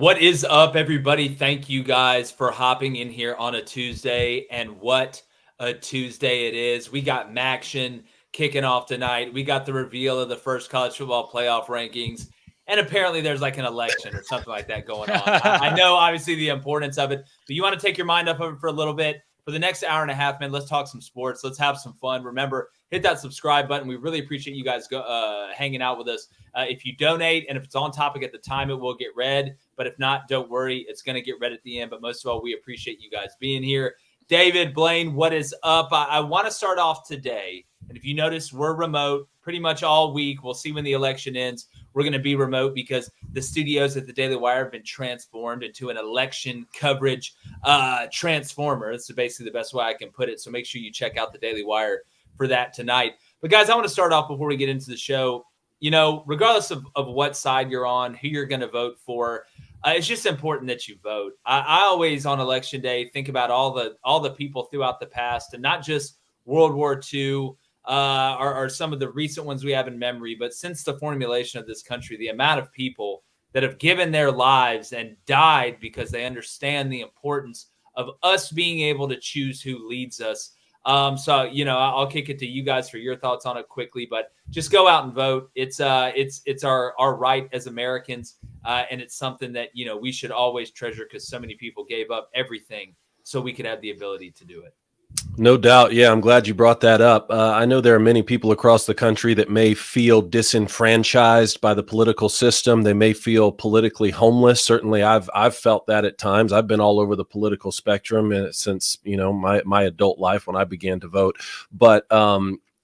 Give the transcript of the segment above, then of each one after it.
What is up, everybody? Thank you guys for hopping in here on a Tuesday. And what a Tuesday it is. We got Maction kicking off tonight. We got the reveal of the first college football playoff rankings. And apparently there's like an election or something like that going on. I know, obviously, the importance of it, but you want to take your mind off of it for a little bit. For the next hour and a half, man, let's talk some sports. Let's have some fun. Remember, hit that subscribe button. We really appreciate you guys hanging out with us. If you donate and if it's on topic at the time, it will get read. But if not, don't worry. It's going to get read at the end. But most of all, we appreciate you guys being here. David, Blaine, what is up? I want to start off today. And if you notice, we're remote pretty much all week. We'll see when the election ends. We're going to be remote because the studios at the Daily Wire have been transformed into an election coverage transformer. That's basically the best way I can put it. So make sure you check out the Daily Wire for that tonight. But guys, I want to start off before we get into the show. You know, regardless of what side you're on, who you're going to vote for, it's just important that you vote. I always on election day think about all the people throughout the past, and not just World War II or some of the recent ones we have in memory, but since the formulation of this country, the amount of people that have given their lives and died because they understand the importance of us being able to choose who leads us. So, you know, I'll kick it to you guys for your thoughts on it quickly, but just go out and vote. It's our right as Americans. And it's something that, you know, we should always treasure because so many people gave up everything so we could have the ability to do it. No doubt. Yeah, I'm glad you brought that up. I know there are many people across the country that may feel disenfranchised by the political system. They may feel politically homeless. Certainly, I've felt that at times. I've been all over the political spectrum since, you know, my adult life when I began to vote. But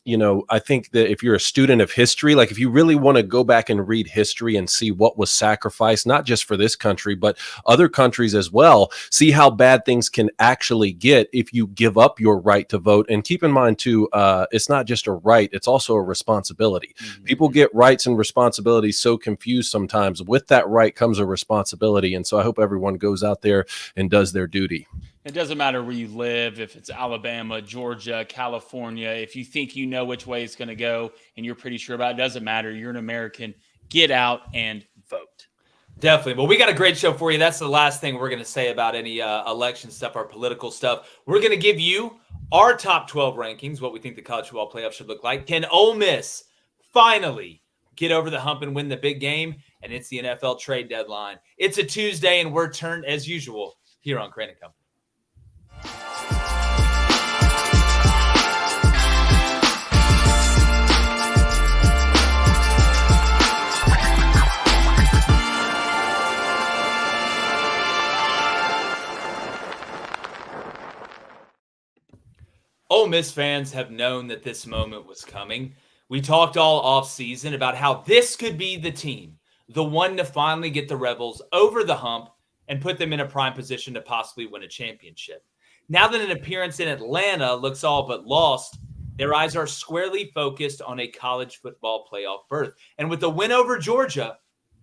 you know, I think that if you're a student of history, like if you really want to go back and read history and see what was sacrificed, not just for this country, but other countries as well, see how bad things can actually get if you give up your right to vote. And keep in mind, too, it's not just a right, it's also a responsibility. Mm-hmm. People get rights and responsibilities so confused sometimes. With that right comes a responsibility. And so I hope everyone goes out there and does their duty. It doesn't matter where you live, if it's Alabama, Georgia, California. If you think you know which way it's going to go and you're pretty sure about it, doesn't matter. You're an American. Get out and vote. Definitely. Well, we got a great show for you. That's the last thing we're going to say about any election stuff, our political stuff. We're going to give you our top 12 rankings, what we think the college football playoff should look like. Can Ole Miss finally get over the hump and win the big game? And it's the NFL trade deadline. It's a Tuesday, and we're turned, as usual, here on Crane & Company. Ole Miss fans have known that this moment was coming. We talked all offseason about how this could be the team, the one to finally get the Rebels over the hump and put them in a prime position to possibly win a championship. Now that an appearance in Atlanta looks all but lost, their eyes are squarely focused on a college football playoff berth. And with the win over Georgia,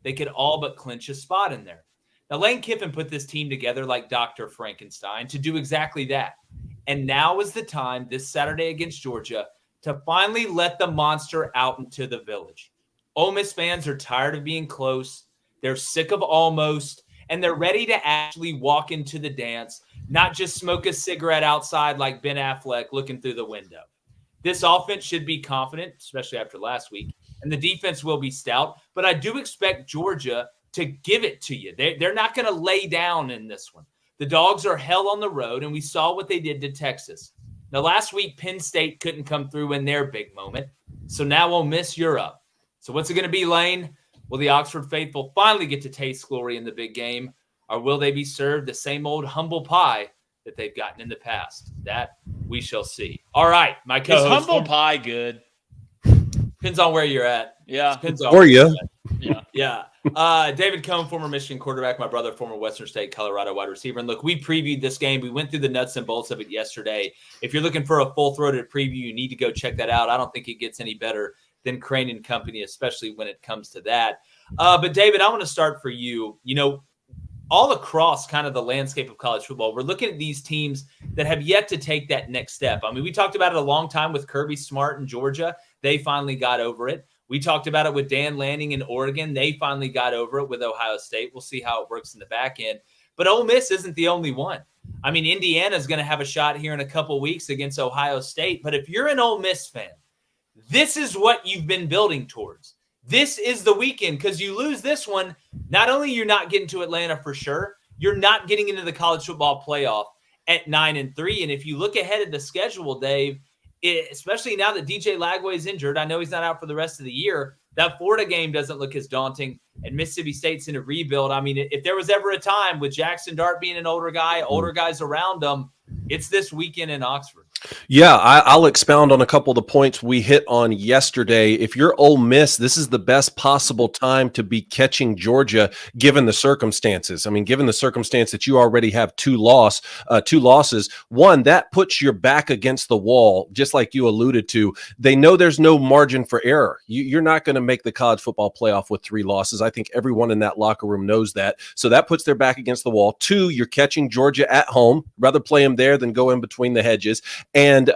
they could all but clinch a spot in there. Now, Lane Kiffin put this team together like Dr. Frankenstein to do exactly that. And now is the time, this Saturday against Georgia, to finally let the monster out into the village. Ole Miss fans are tired of being close. They're sick of almost, and they're ready to actually walk into the dance, not just smoke a cigarette outside like Ben Affleck looking through the window. This offense should be confident, especially after last week, and the defense will be stout, but I do expect Georgia to give it to you. They're not going to lay down in this one. The Dogs are hell on the road, and we saw what they did to Texas. Now, last week, Penn State couldn't come through in their big moment, so now Ole Miss, you're up. So what's it going to be, Lane? Will the Oxford faithful finally get to taste glory in the big game, or will they be served the same old humble pie that they've gotten in the past? That we shall see. All right, my co-host. Is humble pie good? Depends on where you're at. Yeah. Depends on or you. Yeah. David Cohn, former Michigan quarterback. My brother, former Western State, Colorado wide receiver. And look, we previewed this game. We went through the nuts and bolts of it yesterday. If you're looking for a full-throated preview, you need to go check that out. I don't think it gets any better than Crane & Company, especially when it comes to that. But, David, I want to start for you. You know, all across kind of the landscape of college football, we're looking at these teams that have yet to take that next step. I mean, we talked about it a long time with Kirby Smart in Georgia. They finally got over it. We talked about it with Dan Lanning in Oregon. They finally got over it with Ohio State. We'll see how it works in the back end. But Ole Miss isn't the only one. I mean, Indiana's going to have a shot here in a couple weeks against Ohio State. But if you're an Ole Miss fan, this is what you've been building towards. This is the weekend, because you lose this one, not only you're not getting to Atlanta for sure, you're not getting into the college football playoff at 9-3. And if you look ahead at the schedule, Dave, especially now that DJ Lagway is injured, I know he's not out for the rest of the year. That Florida game doesn't look as daunting, and Mississippi State's in a rebuild. I mean, if there was ever a time with Jackson Dart being an older guy, older guys around him, it's this weekend in Oxford. Yeah, I'll expound on a couple of the points we hit on yesterday. If you're Ole Miss, this is the best possible time to be catching Georgia, given the circumstances. I mean, given the circumstance that you already have two losses. One, that puts your back against the wall, just like you alluded to. They know there's no margin for error. You're not going to make the college football playoff with 3 losses. I think everyone in that locker room knows that. So that puts their back against the wall. 2, you're catching Georgia at home. Rather play them there than go in between the hedges. And,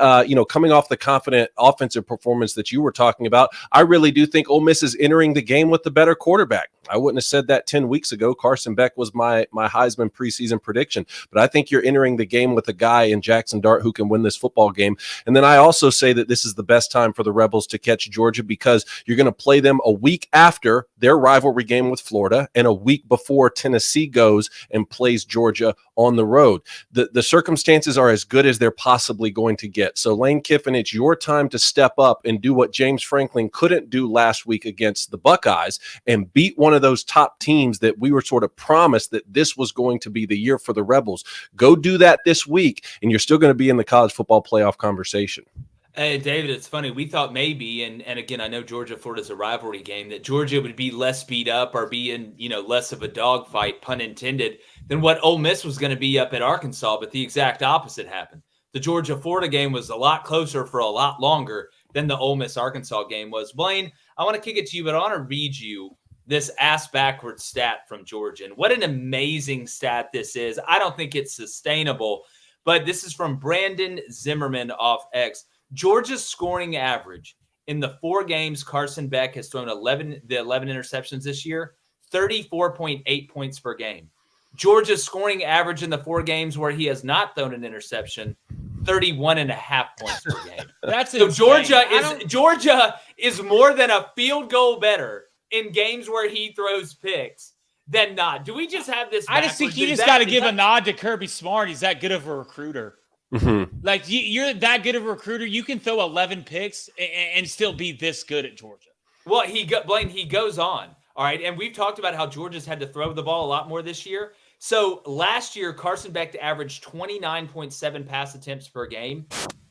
coming off the confident offensive performance that you were talking about, I really do think Ole Miss is entering the game with the better quarterback. I wouldn't have said that 10 weeks ago. Carson Beck was my Heisman preseason prediction. But I think you're entering the game with a guy in Jackson Dart who can win this football game. And then I also say that this is the best time for the Rebels to catch Georgia, because you're going to play them a week after their rivalry game with Florida and a week before Tennessee goes and plays Georgia on the road. The circumstances are as good as they're possibly going to get. So Lane Kiffin, it's your time to step up and do what James Franklin couldn't do last week against the Buckeyes, and beat one of those top teams that we were sort of promised that this was going to be the year for the Rebels. Go do that this week, and you're still going to be in the college football playoff conversation. Hey, David, it's funny. We thought maybe, and again, I know Georgia-Florida is a rivalry game, that Georgia would be less beat up or be in, less of a dogfight, pun intended, than what Ole Miss was going to be up at Arkansas, but the exact opposite happened. The Georgia-Florida game was a lot closer for a lot longer than the Ole Miss-Arkansas game was. Blaine, I want to kick it to you, but I want to read you this ass-backwards stat from Georgia. And what an amazing stat this is. I don't think it's sustainable, but this is from Brandon Zimmerman off X. Georgia's scoring average in the 4 games Carson Beck has thrown 11 interceptions this year, 34.8 points per game. Georgia's scoring average in the 4 games where he has not thrown an interception, 31.5 points per game. That's so insane. Georgia is more than a field goal better in games where he throws picks than not. Do we just have this? I just think you just got to give a nod to Kirby Smart. He's that good of a recruiter. Mm-hmm. Like, you're that good of a recruiter. You can throw 11 picks and still be this good at Georgia. Well, Blaine, he goes on. All right. And we've talked about how Georgia's had to throw the ball a lot more this year. So last year, Carson Beck averaged 29.7 pass attempts per game.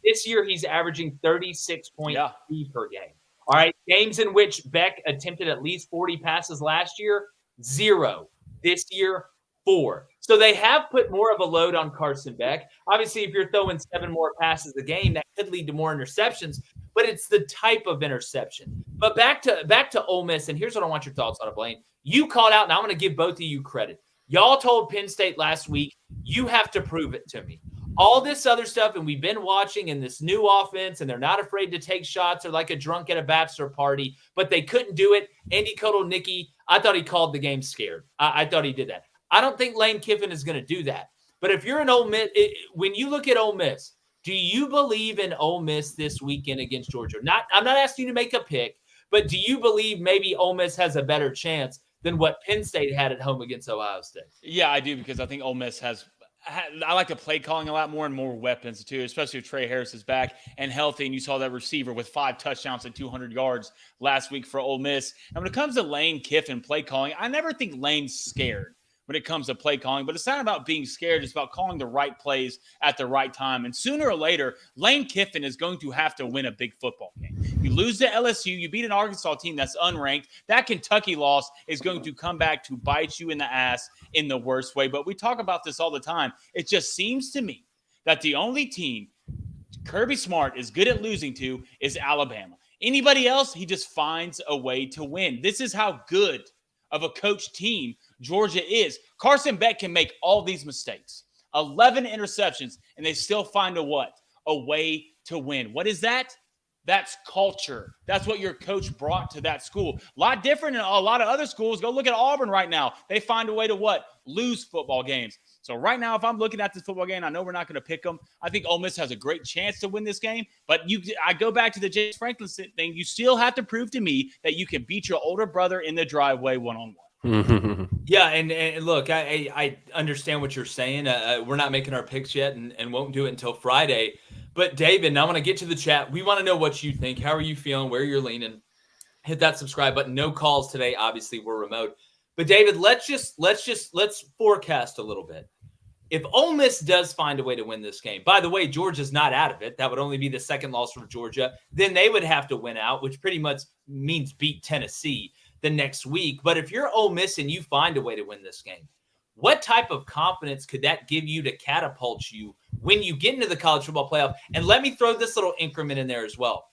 This year, he's averaging 36.3 per game. All right. Games in which Beck attempted at least 40 passes last year, 0. This year, 4. So they have put more of a load on Carson Beck. Obviously, if you're throwing 7 more passes a game, that could lead to more interceptions, but it's the type of interception. But back to Ole Miss, and here's what I want your thoughts on it, Blaine. You called out, and I'm going to give both of you credit. Y'all told Penn State last week, you have to prove it to me. All this other stuff, and we've been watching in this new offense, and they're not afraid to take shots. They're like a drunk at a bachelor party, but they couldn't do it. Andy Kotelnicki, I thought he called the game scared. I thought he did that. I don't think Lane Kiffin is going to do that. But if you're an Ole Miss, when you look at Ole Miss, do you believe in Ole Miss this weekend against Georgia? I'm not asking you to make a pick, but do you believe maybe Ole Miss has a better chance than what Penn State had at home against Ohio State? Yeah, I do, because I think Ole Miss I like the play calling a lot more and more weapons too, especially if Trey Harris is back and healthy. And you saw that receiver with 5 touchdowns and 200 yards last week for Ole Miss. And when it comes to Lane Kiffin play calling, I never think Lane's scared when it comes to play calling, but it's not about being scared. It's about calling the right plays at the right time. And sooner or later, Lane Kiffin is going to have to win a big football game. You lose to LSU, you beat an Arkansas team that's unranked. That Kentucky loss is going to come back to bite you in the ass in the worst way. But we talk about this all the time. It just seems to me that the only team Kirby Smart is good at losing to is Alabama. Anybody else, he just finds a way to win. This is how good of a coach team Georgia is. Carson Beck can make all these mistakes. 11 interceptions, and they still find a way to win. What is that? That's culture. That's what your coach brought to that school. A lot different than a lot of other schools. Go look at Auburn right now. They find a way to what? Lose football games. So right now, if I'm looking at this football game, I know we're not going to pick them. I think Ole Miss has a great chance to win this game. But I go back to the James Franklin thing. You still have to prove to me that you can beat your older brother in the driveway one-on-one. Yeah, and look, I understand what you're saying. We're not making our picks yet and won't do it until Friday. But David, I want to get to the chat. We want to know what you think. How are you feeling? Where you're leaning? Hit that subscribe button. No calls today. Obviously, we're remote. But David, let's forecast a little bit. If Ole Miss does find a way to win this game, by the way, Georgia's not out of it. That would only be the second loss from Georgia. Then they would have to win out, which pretty much means beat Tennessee the next week. But if you're Ole Miss and you find a way to win this game, what type of confidence could that give you to catapult you when you get into the college football playoff? And let me throw this little increment in there as well.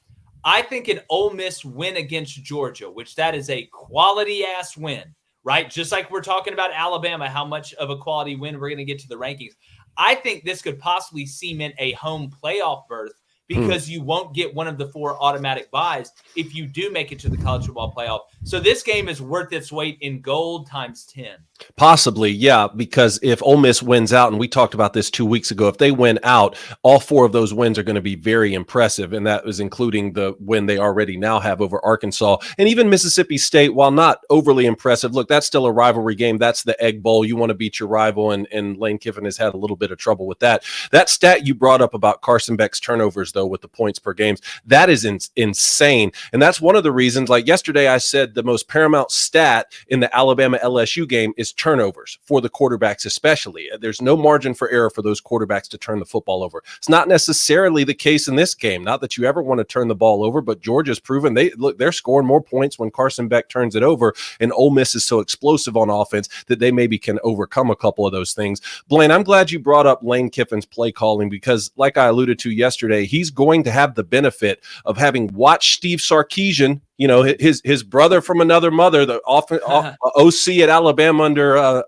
I think an Ole Miss win against Georgia, which that is a quality-ass win, right? Just like we're talking about Alabama, how much of a quality win we're going to get to the rankings. I think this could possibly cement a home playoff berth because you won't get one of the 4 automatic buys if you do make it to the college football playoff. So this game is worth its weight in gold times 10. Possibly, yeah, because if Ole Miss wins out, and we talked about this 2 weeks ago, if they win out, all 4 of those wins are going to be very impressive, and that was including the win they already now have over Arkansas. And even Mississippi State, while not overly impressive, look, that's still a rivalry game. That's the Egg Bowl. You want to beat your rival, and Lane Kiffin has had a little bit of trouble with that. That stat you brought up about Carson Beck's turnovers, though, with the points per games, that is insane. And that's one of the reasons, like yesterday I said, the most paramount stat in the Alabama-LSU game is turnovers for the quarterbacks especially. There's no margin for error for those quarterbacks to turn the football over. It's not necessarily the case in this game. Not that you ever want to turn the ball over, but Georgia's proven they're scoring more points when Carson Beck turns it over, and Ole Miss is so explosive on offense that they maybe can overcome a couple of those things. Blaine, I'm glad you brought up Lane Kiffin's play calling because, like I alluded to yesterday, he's going to have the benefit of having watched Steve Sarkisian, you know, his brother from another mother, the OC at Alabama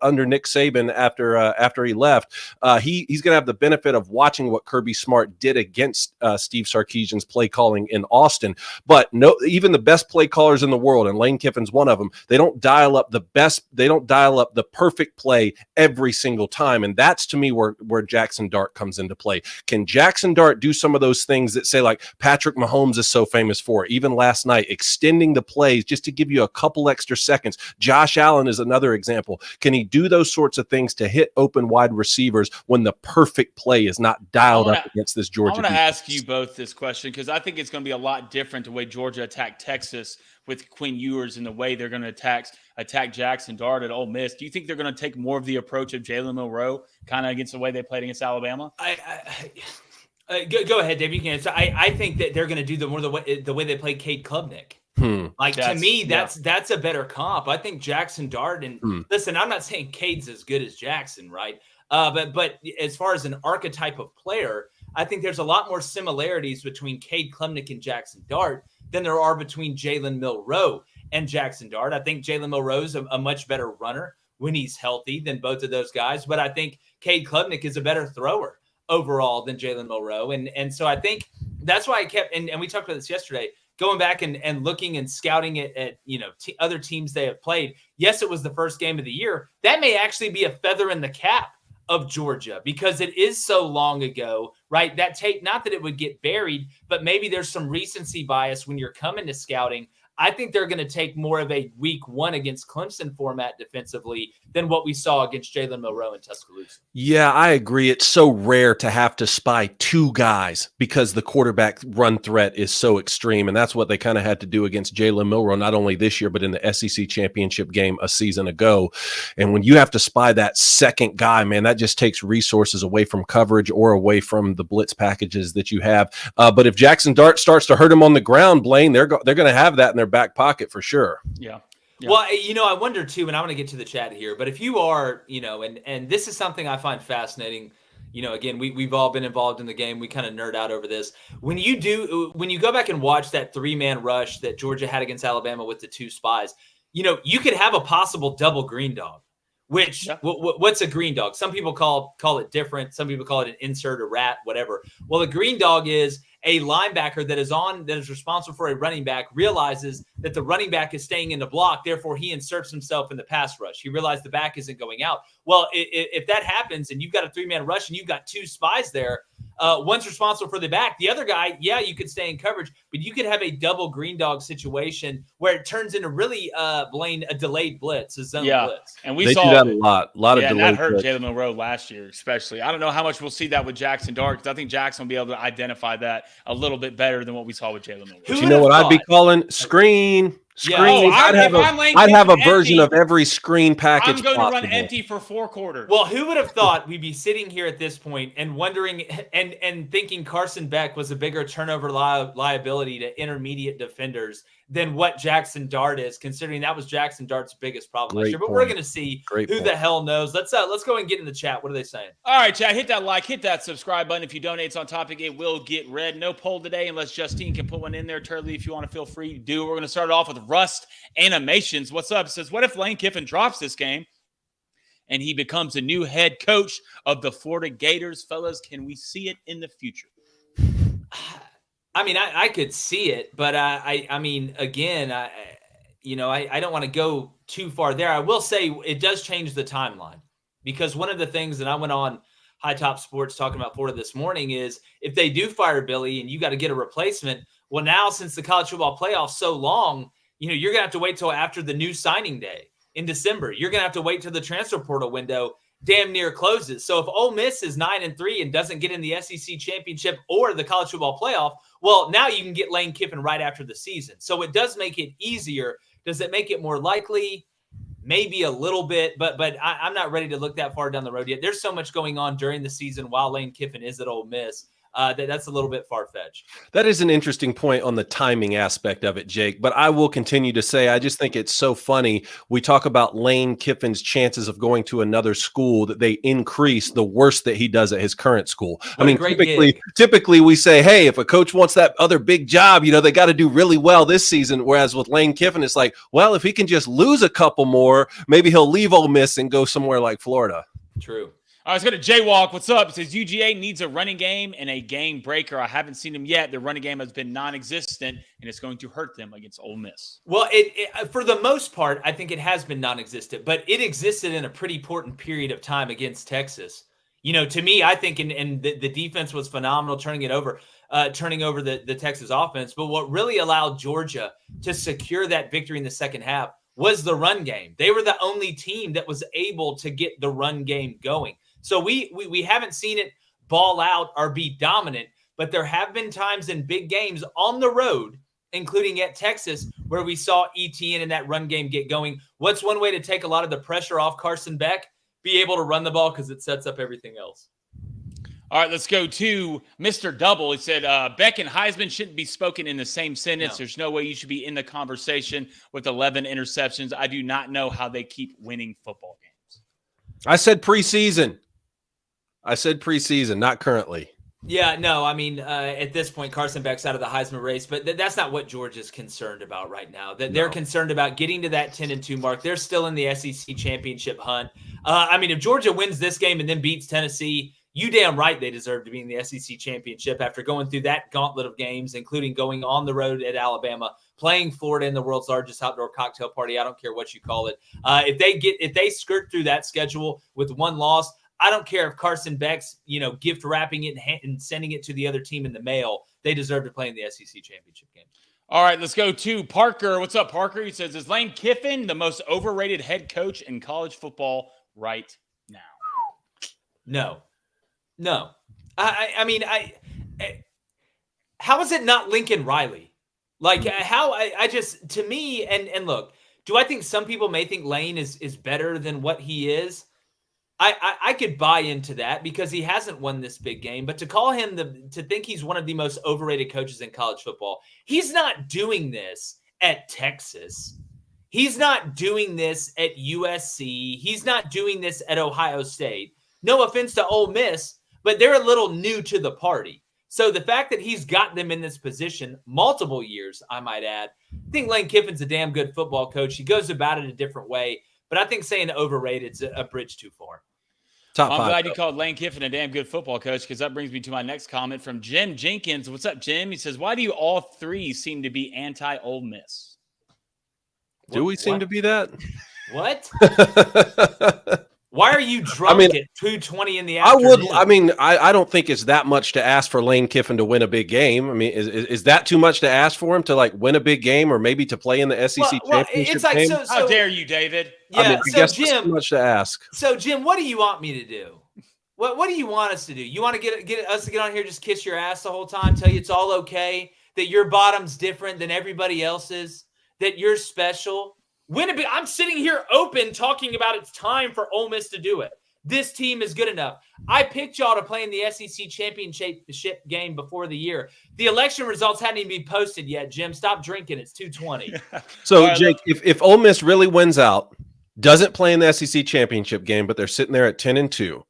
under Nick Saban after he left. He's going to have the benefit of watching what Kirby Smart did against Steve Sarkisian's play calling in Austin. But no, even the best play callers in the world, and Lane Kiffin's one of them, they don't dial up the best. They don't dial up the perfect play every single time, and that's to me where Jackson Dart comes into play. Can Jackson Dart do some of those things that say like Patrick Mahomes is so famous for? Even last night, extending the plays just to give you a couple extra seconds. Josh Allen is another example. Can he do those sorts of things to hit open wide receivers when the perfect play is not dialed up against this Georgia defense? I want to ask you both this question because I think it's going to be a lot different the way Georgia attacked Texas with Quinn Ewers and the way they're going to attack Jackson Dart at Ole Miss. Do you think they're going to take more of the approach of Jalen Milroe kind of against the way they played against Alabama? Go ahead, Dave. You can answer. I think that they're going to do the way they played Cade Klubnik. To me, that's a better comp. I think Jackson Dart and listen, I'm not saying Cade's as good as Jackson, right? But as far as an archetype of player, I think there's a lot more similarities between Cade Klubnik and Jackson Dart than there are between Jalen Milroe and Jackson Dart. I think Jalen Milroe's a much better runner when he's healthy than both of those guys, but I think Cade Klubnik is a better thrower overall than Jalen Milroe. And so I think that's why I kept, and we talked about this yesterday, going back and looking and scouting at other teams they have played. Yes, it was the first game of the year. That may actually be a feather in the cap of Georgia because it is so long ago, right? That tape, not that it would get buried, but maybe there's some recency bias when you're coming to scouting. I think they're going to take more of a week 1 against Clemson format defensively than what we saw against Jalen Milroe in Tuscaloosa. Yeah, I agree. It's so rare to have to spy 2 guys because the quarterback run threat is so extreme. And that's what they kind of had to do against Jalen Milroe, not only this year, but in the SEC championship game a season ago. And when you have to spy that second guy, man, that just takes resources away from coverage or away from the blitz packages that you have. But if Jackson Dart starts to hurt him on the ground, Blaine, they're going to have that in their back pocket for sure. Yeah. Well, I wonder too, and I want to get to the chat here, but if you are, and this is something I find fascinating, again, we've all been involved in the game. We kind of nerd out over this. When you go back and watch that 3-man rush that Georgia had against Alabama with the 2 spies, you could have a possible double green dog, which what's a green dog? Some people call it different. Some people call it an insert, a rat, whatever. Well, a green dog is a linebacker that is responsible for a running back realizes that the running back is staying in the block. Therefore, he inserts himself in the pass rush. He realized the back isn't going out. Well, if that happens and you've got a 3-man rush and you've got 2 spies there, one's responsible for the back. The other guy, yeah, you could stay in coverage, but you could have a double green dog situation where it turns into really, Blaine, a delayed blitz, a zone blitz. And they do that a lot. A lot of and delayed that hurt blitz. Jalen Monroe last year, especially. I don't know how much we'll see that with Jackson Dart, because I think Jackson will be able to identify that a little bit better than what we saw with Jalen Monroe. But you know what I'd be calling? Screen. Screen. I'd have a version of every screen package. I'm going to run empty for 4 quarters. Well, who would have thought we'd be sitting here at this point and wondering and thinking Carson Beck was a bigger turnover liability to intermediate defenders than what Jackson Dart is, considering that was Jackson Dart's biggest problem last year. But we're going to see who the hell knows. Let's go and get in the chat. What are they saying? All right, chat. Hit that like, hit that subscribe button. If you donate on topic, it will get read. No poll today unless Justine can put one in there. Turley, if you want to feel free to do. We're going to start off with Rust Animations. What's up? It says, what if Lane Kiffin drops this game and he becomes a new head coach of the Florida Gators? Fellas, can we see it in the future? I mean, I could see it, but I mean, again, I don't want to go too far there. I will say it does change the timeline, because one of the things that I went on High Top Sports talking about Florida this morning is if they do fire Billy and you got to get a replacement, well, now since the college football playoff's so long, you're going to have to wait till after the new signing day in December. You're going to have to wait till the transfer portal window damn near closes. So if Ole Miss is 9-3 and doesn't get in the SEC championship or the college football playoff, well, now you can get Lane Kiffin right after the season. So it does make it easier. Does it make it more likely? Maybe a little bit, but I'm not ready to look that far down the road yet. There's so much going on during the season while Lane Kiffin is at Ole Miss. That's a little bit far-fetched. That is an interesting point on the timing aspect of it, Jake. But I will continue to say, I just think it's so funny. We talk about Lane Kiffin's chances of going to another school, that they increase the worse that he does at his current school. I mean, typically we say, hey, if a coach wants that other big job, they got to do really well this season. Whereas with Lane Kiffin, it's like, well, if he can just lose a couple more, maybe he'll leave Ole Miss and go somewhere like Florida. True. All right, let's go to Jaywalk. What's up? It says UGA needs a running game and a game breaker. I haven't seen them yet. Their running game has been non-existent, and it's going to hurt them against Ole Miss. Well, it for the most part, I think it has been non-existent, but it existed in a pretty important period of time against Texas. To me, I think, and the defense was phenomenal, turning over the Texas offense. But what really allowed Georgia to secure that victory in the second half was the run game. They were the only team that was able to get the run game going. So we haven't seen it ball out or be dominant, but there have been times in big games on the road, including at Texas, where we saw ETN and that run game get going. What's one way to take a lot of the pressure off Carson Beck? Be able to run the ball, because it sets up everything else. All right, let's go to Mr. Double. He said, Beck and Heisman shouldn't be spoken in the same sentence. No. There's no way you should be in the conversation with 11 interceptions. I do not know how they keep winning football games. I said preseason, not currently. Yeah, no, I mean, at this point, Carson Beck's out of the Heisman race, but that's not what Georgia's concerned about right now. They're concerned about getting to that 10-2 mark. They're still in the SEC championship hunt. I mean, if Georgia wins this game and then beats Tennessee, you damn right they deserve to be in the SEC championship after going through that gauntlet of games, including going on the road at Alabama, playing Florida in the world's largest outdoor cocktail party. I don't care what you call it. If they skirt through that schedule with one loss, I don't care if Carson Beck's, gift wrapping it and sending it to the other team in the mail. They deserve to play in the SEC championship game. All right, let's go to Parker. What's up, Parker? He says, is Lane Kiffin the most overrated head coach in college football right now? No. I mean, how is it not Lincoln Riley? Like, to me, and look, do I think some people may think Lane is better than what he is? I could buy into that because he hasn't won this big game, but to call him to think he's one of the most overrated coaches in college football, he's not doing this at Texas. He's not doing this at USC. He's not doing this at Ohio State. No offense to Ole Miss, but they're a little new to the party. So the fact that he's got them in this position multiple years, I might add, I think Lane Kiffin's a damn good football coach. He goes about it a different way, but I think saying overrated is a bridge too far. Top I'm 5. glad you called Lane Kiffin a damn good football coach, because that brings me to my next comment from Jim Jenkins. What's up, Jim? He says, why do you all three seem to be anti-Ole Miss? Do we seem to be that? What? Why are you drunk at 2:20 in the I afternoon? I don't think it's that much to ask for Lane Kiffin to win a big game. I mean, is that too much to ask for him to like win a big game or maybe to play in the SEC championship it's like game? How dare you, David? Yeah, I guess Jim, that's too much to ask. So Jim, what do you want me to do? What do you want us to do? You want to get us to get on here, just kiss your ass the whole time, tell you it's all okay, that your bottom's different than everybody else's, that you're special? I'm sitting here open talking about it's time for Ole Miss to do it. This team is good enough. I picked y'all to play in the SEC championship game before the year. The election results hadn't even been posted yet, Jim. Stop drinking. It's 2:20. So, right, Jake, if Ole Miss really wins out, doesn't play in the SEC championship game, but they're sitting there at 10-2,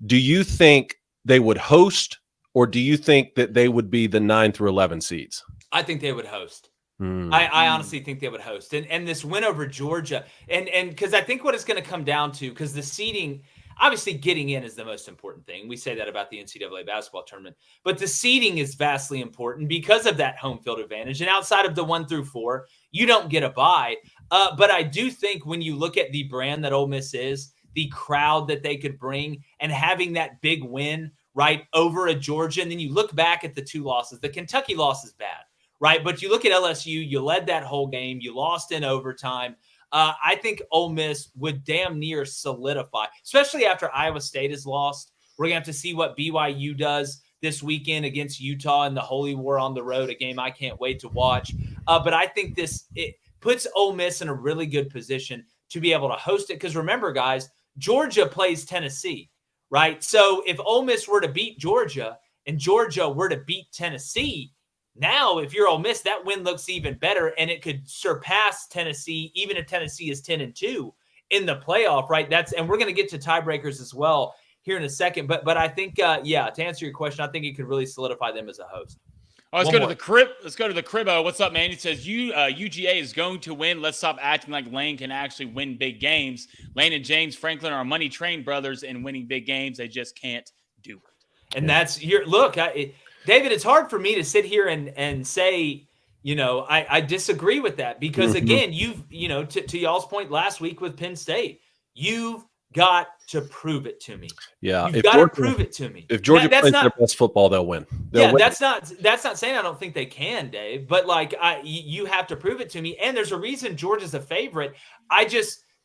do you think they would host, or do you think that they would be the 9 through 11 seeds? I think they would host. I honestly think they would host. And this win over Georgia, and because I think what it's going to come down to, because the seeding, obviously getting in is the most important thing. We say that about the NCAA basketball tournament, but the seeding is vastly important because of that home field advantage. And outside of the 1 through 4, you don't get a bye. But I do think when you look at the brand that Ole Miss is, the crowd that they could bring, and having that big win right over a Georgia, and then you look back at the 2 losses. The Kentucky loss is bad, right? But you look at LSU, you led that whole game, you lost in overtime. I think Ole Miss would damn near solidify, especially after Iowa State is lost. We're going to have to see what BYU does this weekend against Utah in the Holy War on the road, a game I can't wait to watch. But I think it puts Ole Miss in a really good position to be able to host it. Because remember, guys, Georgia plays Tennessee, right? So if Ole Miss were to beat Georgia and Georgia were to beat Tennessee, now, if you're Ole Miss, that win looks even better, and it could surpass Tennessee, even if Tennessee is 10-2 in the playoff, right? And we're going to get to tiebreakers as well here in a second. But I think, to answer your question, I think it could really solidify them as a host. Let's go to the crib. Let's go to the cribbo. What's up, man? He says, UGA is going to win. Let's stop acting like Lane can actually win big games. Lane and James Franklin are money train brothers in winning big games. They just can't do it. And that's your look. David, it's hard for me to sit here and say, I disagree with that because, again, to y'all's point last week with Penn State, you've got to prove it to me. Yeah. You've got to prove it to me. If Georgia plays their best football, they'll win. That's not saying I don't think they can, Dave, but you have to prove it to me. And there's a reason Georgia's a favorite.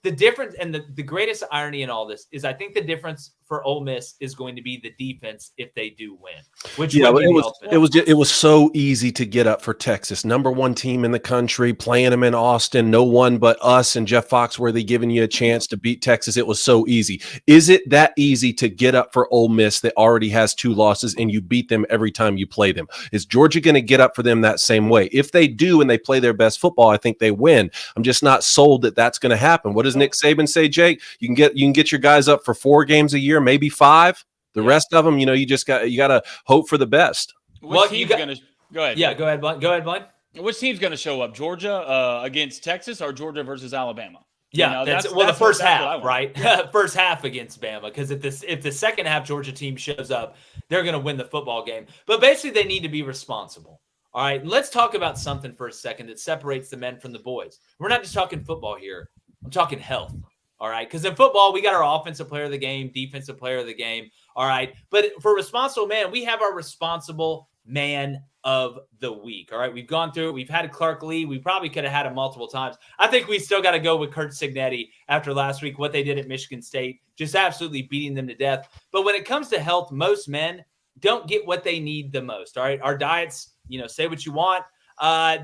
The difference and the greatest irony in all this is I think the difference for Ole Miss is going to be the defense if they do win. It was so easy to get up for Texas, #1 team in the country, playing them in Austin. No one but us and Jeff Foxworthy giving you a chance to beat Texas. It was so easy. Is it that easy to get up for Ole Miss that already has 2 losses and you beat them every time you play them? Is Georgia going to get up for them that same way? If they do and they play their best football, I think they win. I'm just not sold that that's going to happen. What does Nick Saban say, Jake? You can get your guys up for 4 games a year, maybe 5. The rest of them, you got to hope for the best. Which team's going to go ahead? Yeah, go ahead, Blaine. Which team's going to show up? Georgia against Texas or Georgia versus Alabama? Yeah, the first half, right? First half against Bama, because if the second half Georgia team shows up, they're going to win the football game. But basically, they need to be responsible. All right, let's talk about something for a second that separates the men from the boys. We're not just talking football here. I'm talking health. All right, because in football, we got our offensive player of the game, defensive player of the game. All right, but for responsible man, we have our responsible man of the week. All right, we've gone through it. We've had Clark Lee. We probably could have had him multiple times. I think we still got to go with Kurt Signetti after last week, what they did at Michigan State, just absolutely beating them to death. But when it comes to health, most men don't get what they need the most. All right, our diets, say what you want.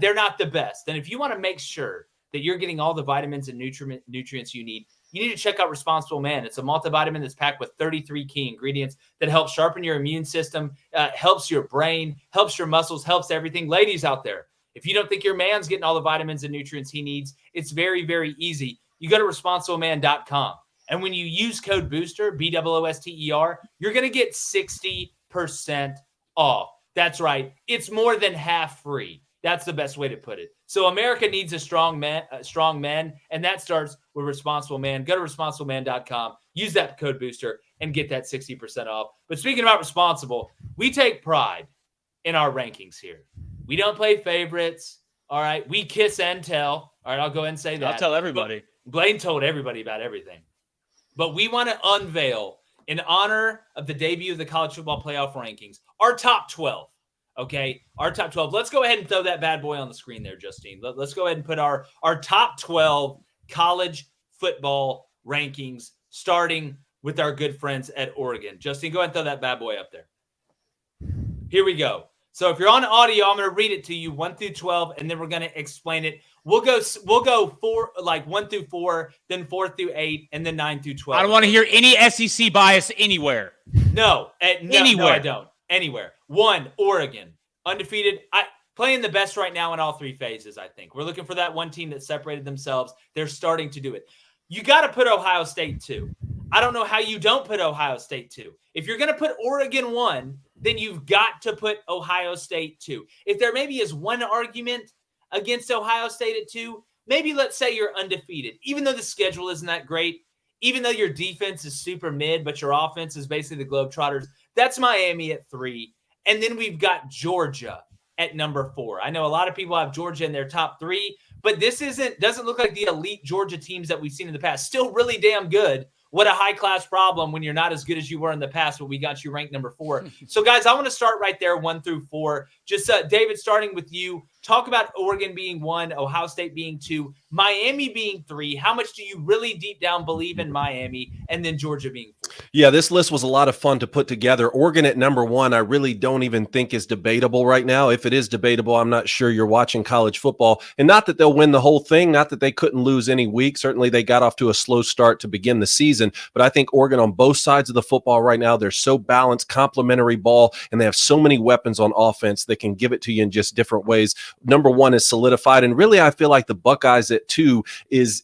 They're not the best. And if you want to make sure that you're getting all the vitamins and nutrients you need to check out Responsible Man. It's a multivitamin that's packed with 33 key ingredients that help sharpen your immune system, helps your brain, helps your muscles, helps everything. Ladies out there, if you don't think your man's getting all the vitamins and nutrients he needs, it's very, very easy. You go to responsibleman.com. And when you use code BOOSTER, BOOSTER, you're going to get 60% off. That's right. It's more than half free. That's the best way to put it. So America needs a strong man, and that starts with Responsible Man. Go to responsibleman.com, use that code booster, and get that 60% off. But speaking about responsible, we take pride in our rankings here. We don't play favorites. All right. We kiss and tell. All right. I'll go ahead and say that. I'll tell everybody. Blaine told everybody about everything. But we want to unveil, in honor of the debut of the college football playoff rankings, our top 12. Okay. Our top 12. Let's go ahead and throw that bad boy on the screen there, Justine. Let's go ahead and put our top 12 college football rankings, starting with our good friends at Oregon. Justine, go ahead and throw that bad boy up there. Here we go. So if you're on audio, I'm going to read it to you 1 through 12, and then we're going to explain it. We'll go 1 through 4, then 4 through 8, and then 9 through 12. I don't want to hear any SEC bias anywhere. No, anywhere. No, I don't. Anywhere. 1, Oregon, undefeated. Playing the best right now in all 3 phases, I think. We're looking for that one team that separated themselves. They're starting to do it. You got to put Ohio State 2. I don't know how you don't put Ohio State 2. If you're going to put Oregon 1, then you've got to put Ohio State 2. If there maybe is one argument against Ohio State at 2, maybe let's say you're undefeated. Even though the schedule isn't that great, even though your defense is super mid, but your offense is basically the Globetrotters, that's Miami at 3. And then we've got Georgia at number 4. I know a lot of people have Georgia in their top 3, but this doesn't look like the elite Georgia teams that we've seen in the past. Still really damn good. What a high-class problem when you're not as good as you were in the past, but we got you ranked number 4. So, guys, I want to start right there, 1 through 4. Just, David, starting with you, talk about Oregon being 1, Ohio State being 2, Miami being 3. How much do you really deep down believe in Miami? And then Georgia being 4. Yeah, this list was a lot of fun to put together. Oregon at number 1, I really don't even think is debatable right now. If it is debatable, I'm not sure you're watching college football. And not that they'll win the whole thing, not that they couldn't lose any week. Certainly they got off to a slow start to begin the season. But I think Oregon on both sides of the football right now, they're so balanced, complementary ball, and they have so many weapons on offense that can give it to you in just different ways. Number 1 is solidified. And really, I feel like the Buckeyes at 2 is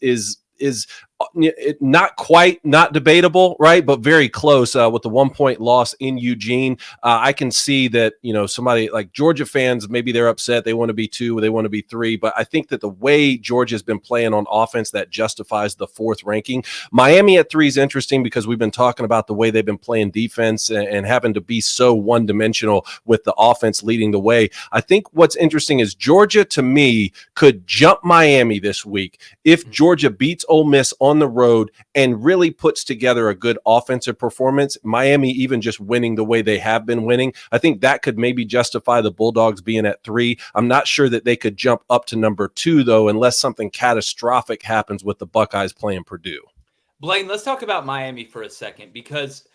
not debatable, right? But very close with the 1-point loss in Eugene. I can see that, somebody like Georgia fans, maybe they're upset. They want to be 2, or they want to be 3. But I think that the way Georgia's been playing on offense, that justifies the 4th ranking. Miami at 3 is interesting because we've been talking about the way they've been playing defense and having to be so one-dimensional with the offense leading the way. I think what's interesting is Georgia, to me, could jump Miami this week if Georgia beats Ole Miss on the road and really puts together a good offensive performance. Miami even just winning the way they have been winning, I think that could maybe justify the Bulldogs being at 3. I'm not sure that they could jump up to number 2, though, unless something catastrophic happens with the Buckeyes playing Purdue. Blaine, let's talk about Miami for a second because,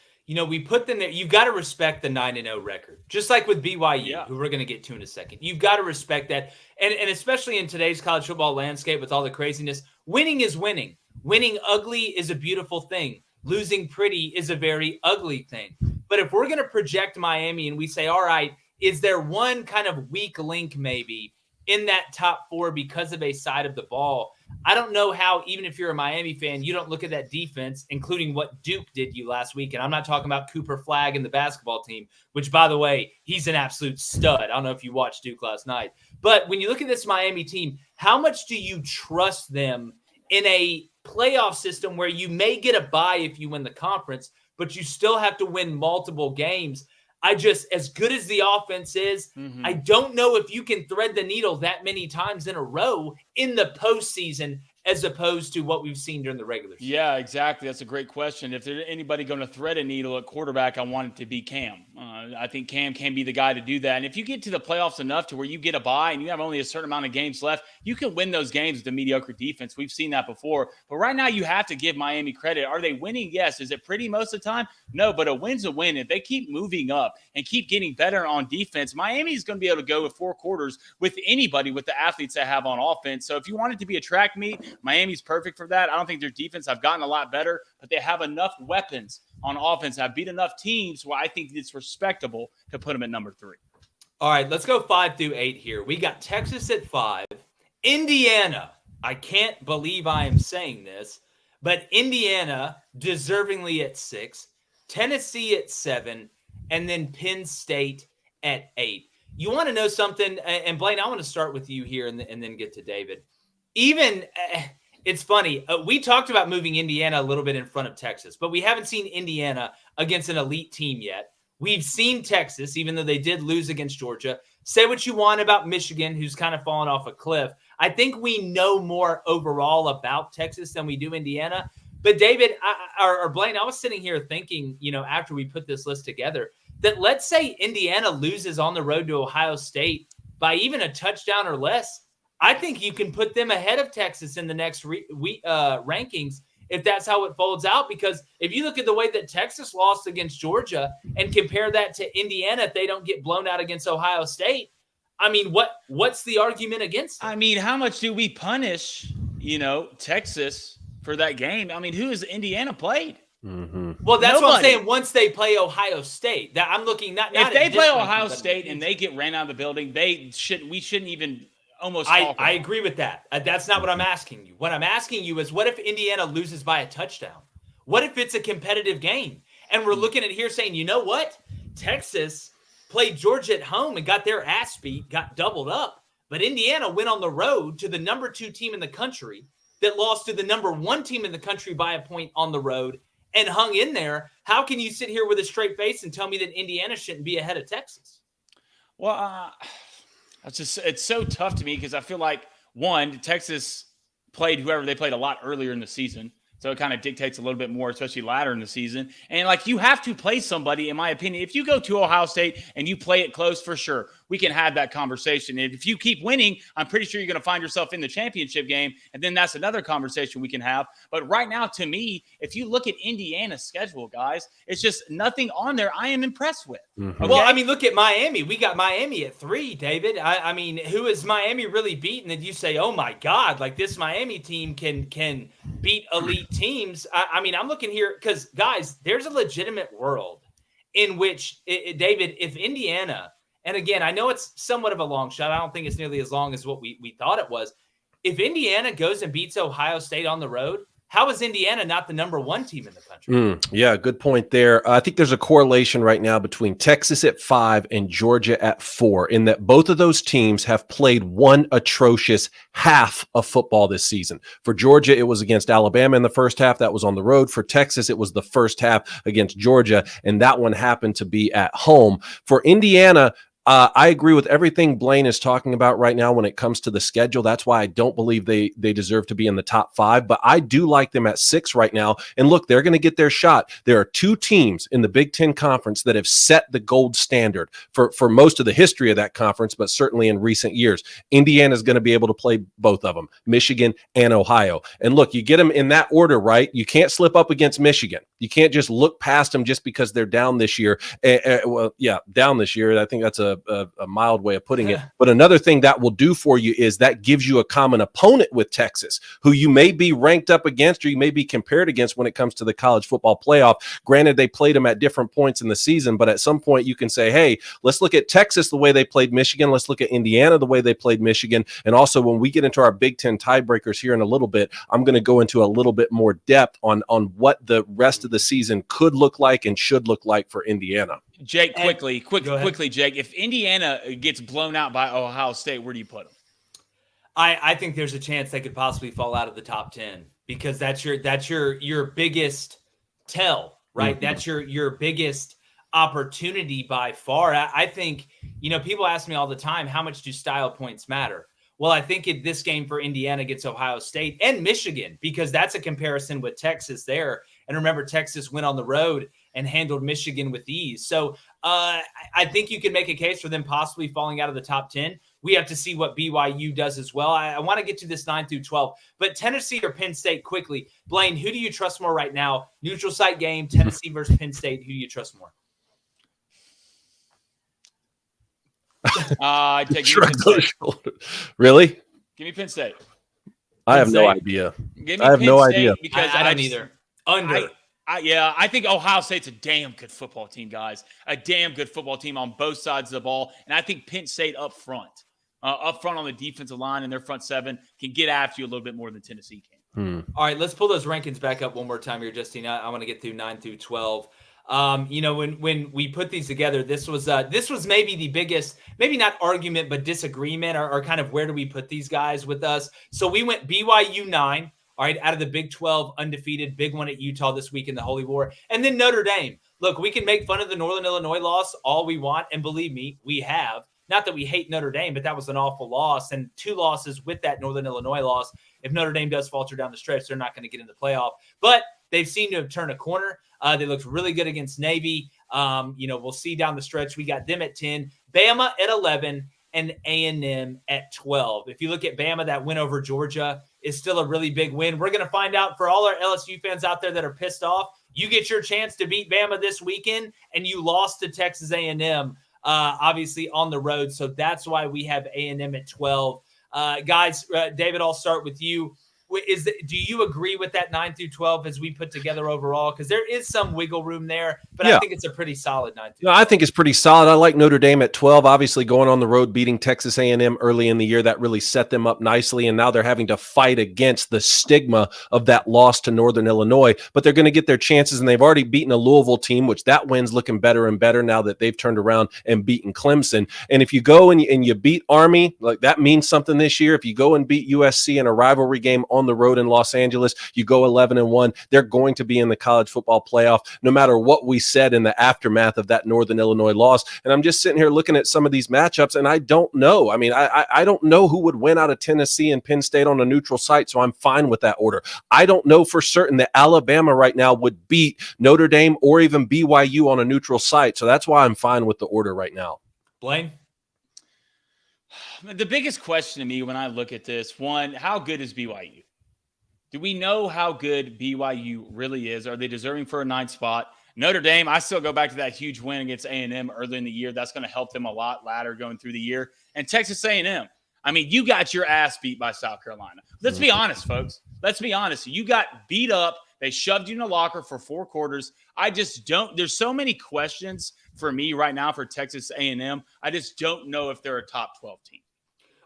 we put them there. You've got to respect the 9-0 record, just like with BYU, who we're going to get to in a second. You've got to respect that. And especially in today's college football landscape with all the craziness, winning is winning. Winning ugly is a beautiful thing. Losing pretty is a very ugly thing. But if we're going to project Miami and we say, all right, is there one kind of weak link maybe in that top 4 because of a side of the ball? I don't know how, even if you're a Miami fan, you don't look at that defense, including what Duke did you last week. And I'm not talking about Cooper Flagg and the basketball team, which, by the way, he's an absolute stud. I don't know if you watched Duke last night. But when you look at this Miami team, how much do you trust them in a playoff system where you may get a bye if you win the conference, but you still have to win multiple games? As good as the offense is, I don't know if you can thread the needle that many times in a row in the postseason as opposed to what we've seen during the regular season. Yeah, exactly. That's a great question. If there's anybody going to thread a needle at quarterback, I want it to be Cam. I think Cam can be the guy to do that. And if you get to the playoffs enough to where you get a bye and you have only a certain amount of games left, you can win those games with a mediocre defense. We've seen that before. But right now, you have to give Miami credit. Are they winning? Yes. Is it pretty most of the time? No, but a win's a win. If they keep moving up and keep getting better on defense, Miami's going to be able to go with 4 quarters with anybody with the athletes they have on offense. So if you want it to be a track meet, Miami's perfect for that. I don't think their defense have gotten a lot better, but they have enough weapons on offense. Have beat enough teams where I think it's respectable to put them at number 3. All right, let's go 5 through 8 here. We got Texas at 5, Indiana. I can't believe I am saying this, but Indiana deservingly at 6, Tennessee at 7, and then Penn State at 8. you want to know something? And Blaine, I want to start with you here and then get to David. Even it's funny. We talked about moving Indiana a little bit in front of Texas, but we haven't seen Indiana against an elite team yet. We've seen Texas, even though they did lose against Georgia. Say what you want about Michigan, who's kind of fallen off a cliff. I think we know more overall about Texas than we do Indiana. But David or Blaine, I was sitting here thinking, after we put this list together, that let's say Indiana loses on the road to Ohio State by even a touchdown or less. I think you can put them ahead of Texas in the next rankings if that's how it folds out. Because if you look at the way that Texas lost against Georgia and compare that to Indiana, if they don't get blown out against Ohio State, I mean, what's the argument against it? I mean, how much do we punish, Texas for that game? I mean, who has Indiana played? Mm-hmm. Well, that's Nobody. What I'm saying. Once they play Ohio State, that I'm looking not if they play Ohio State and they get ran out of the building, we shouldn't even almost. I agree with that. That's not what I'm asking you. What I'm asking you is, what if Indiana loses by a touchdown? What if it's a competitive game and we're looking at here saying, you know what, Texas played Georgia at home and got their ass beat, got doubled up, but Indiana went on the road to the number 2 team in the country that lost to the number 1 team in the country by a point on the road and hung in there. How can you sit here with a straight face and tell me that Indiana shouldn't be ahead of Texas? Well, it's so tough to me because I feel like, one, Texas played whoever they played a lot earlier in the season. So it kind of dictates a little bit more, especially later in the season. And you have to play somebody, in my opinion. If you go to Ohio State and you play it close, for sure, we can have that conversation. And if you keep winning, I'm pretty sure you're going to find yourself in the championship game. And then that's another conversation we can have. But right now, to me, if you look at Indiana's schedule, guys, it's just nothing on there I am impressed with. Mm-hmm. Okay? Well, I mean, look at Miami. We got Miami at 3, David. I mean, who is Miami really beaten that you say, oh my God, this Miami team can beat elite teams? I mean, I'm looking here because, guys, there's a legitimate world in which, David, if Indiana, and again, I know it's somewhat of a long shot. I don't think it's nearly as long as what we thought it was. If Indiana goes and beats Ohio State on the road, how is Indiana not the number 1 team in the country? Yeah, good point there. I think there's a correlation right now between Texas at 5 and Georgia at 4, in that both of those teams have played one atrocious half of football this season. For Georgia, it was against Alabama in the first half. That was on the road. For Texas, it was the first half against Georgia, and that one happened to be at home. For Indiana, I agree with everything Blaine is talking about right now when it comes to the schedule. That's why I don't believe they deserve to be in the top 5, but I do like them at 6 right now. And look, they're going to get their shot. There are 2 teams in the Big Ten Conference that have set the gold standard for most of the history of that conference, but certainly in recent years. Indiana is going to be able to play both of them, Michigan and Ohio. And look, you get them in that order, right? You can't slip up against Michigan. You can't just look past them just because they're down this year. Down this year. I think that's a mild way of putting it. But another thing that will do for you is that gives you a common opponent with Texas, who you may be ranked up against or you may be compared against when it comes to the college football playoff. Granted, they played them at different points in the season, but at some point you can say, hey, let's look at Texas the way they played Michigan. Let's look at Indiana the way they played Michigan. And also, when we get into our Big Ten tiebreakers here in a little bit, I'm going to go into a little bit more depth on what the rest of the season could look like and should look like for Indiana. Jake, quickly, Jake. If Indiana gets blown out by Ohio State, where do you put them? I think there's a chance they could possibly fall out of the top 10 because that's your biggest tell, right? Mm-hmm. That's your biggest opportunity by far. I think, people ask me all the time, how much do style points matter? Well, I think in this game for Indiana against Ohio State and Michigan, because that's a comparison with Texas there. And remember, Texas went on the road and handled Michigan with ease. So I think you can make a case for them possibly falling out of the top 10. We have to see what BYU does as well. I want to get to this 9 through 12, but Tennessee or Penn State quickly. Blaine, who do you trust more right now? Neutral site game, Tennessee versus Penn State. Who do you trust more? I take Penn State. Really? Give me Penn State. I have no idea. Give me Penn State because I don't either. Under. I think Ohio State's a damn good football team, guys. A damn good football team on both sides of the ball. And I think Penn State up front on the defensive line and their front 7 can get after you a little bit more than Tennessee can. All right, let's pull those rankings back up one more time here, Justine. I want to get through 9 through 12. When we put these together, this was maybe the biggest, maybe not argument, but disagreement, or kind of where do we put these guys with us. So we went BYU 9. All right, out of the Big 12, undefeated, big one at Utah this week in the Holy War. And then Notre Dame. Look, we can make fun of the Northern Illinois loss all we want, and believe me, we have. Not that we hate Notre Dame, but that was an awful loss, and 2 losses with that Northern Illinois loss. If Notre Dame does falter down the stretch, they're not going to get in the playoff. But they've seemed to have turned a corner. They looked really good against Navy. We'll see down the stretch. We got them at 10, Bama at 11, and A&M at 12. If you look at Bama, that win over Georgia is still a really big win. We're going to find out, for all our LSU fans out there that are pissed off, you get your chance to beat Bama this weekend, and you lost to Texas A&M, obviously on the road. So that's why we have A&M at 12. Guys, David, I'll start with you. Do you agree with that 9 through 12 as we put together overall? Because there is some wiggle room there, but yeah. I think it's a pretty solid 9 through 12. No, I think it's pretty solid. I like Notre Dame at 12. Obviously, going on the road, beating Texas A&M early in the year, that really set them up nicely. And now they're having to fight against the stigma of that loss to Northern Illinois. But they're going to get their chances, and they've already beaten a Louisville team, which that win's looking better and better now that they've turned around and beaten Clemson. And if you go and you beat Army, like that means something this year. If you go and beat USC in a rivalry game on the road in Los Angeles, you go 11-1. They're going to be in the college football playoff, no matter what we said in the aftermath of that Northern Illinois loss. And I'm just sitting here looking at some of these matchups, and I don't know. I mean, I don't know who would win out of Tennessee and Penn State on a neutral site, so I'm fine with that order. I don't know for certain that Alabama right now would beat Notre Dame or even BYU on a neutral site, so that's why I'm fine with the order right now. Blaine? The biggest question to me when I look at this, one, how good is BYU? Do we know how good BYU really is? Are they deserving for a 9th spot? Notre Dame, I still go back to that huge win against A&M early in the year. That's going to help them a lot later going through the year. And Texas A&M, I mean, you got your ass beat by South Carolina. Let's be honest, folks. Let's be honest. You got beat up. They shoved you in a locker for 4 quarters. I just don't – there's so many questions for me right now for Texas A&M. I just don't know if they're a top 12 team.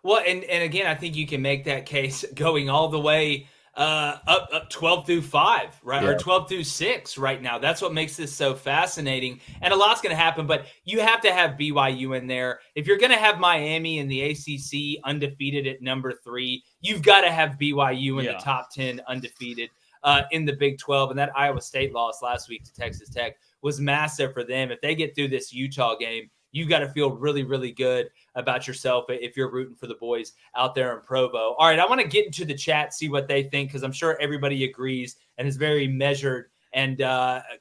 Well, and again, I think you can make that case going all the way – up 12 through 5, right? Yeah. Or 12 through 6 right now. That's what makes this so fascinating. And a lot's going to happen, but you have to have BYU in there. If you're going to have Miami in the ACC undefeated at number 3, you've got to have BYU in the top 10 undefeated in the Big 12. And that Iowa State loss last week to Texas Tech was massive for them. If they get through this Utah game, you've got to feel really, really good about yourself if you're rooting for the boys out there in Provo. All right, I want to get into the chat, see what they think, because I'm sure everybody agrees and is very measured and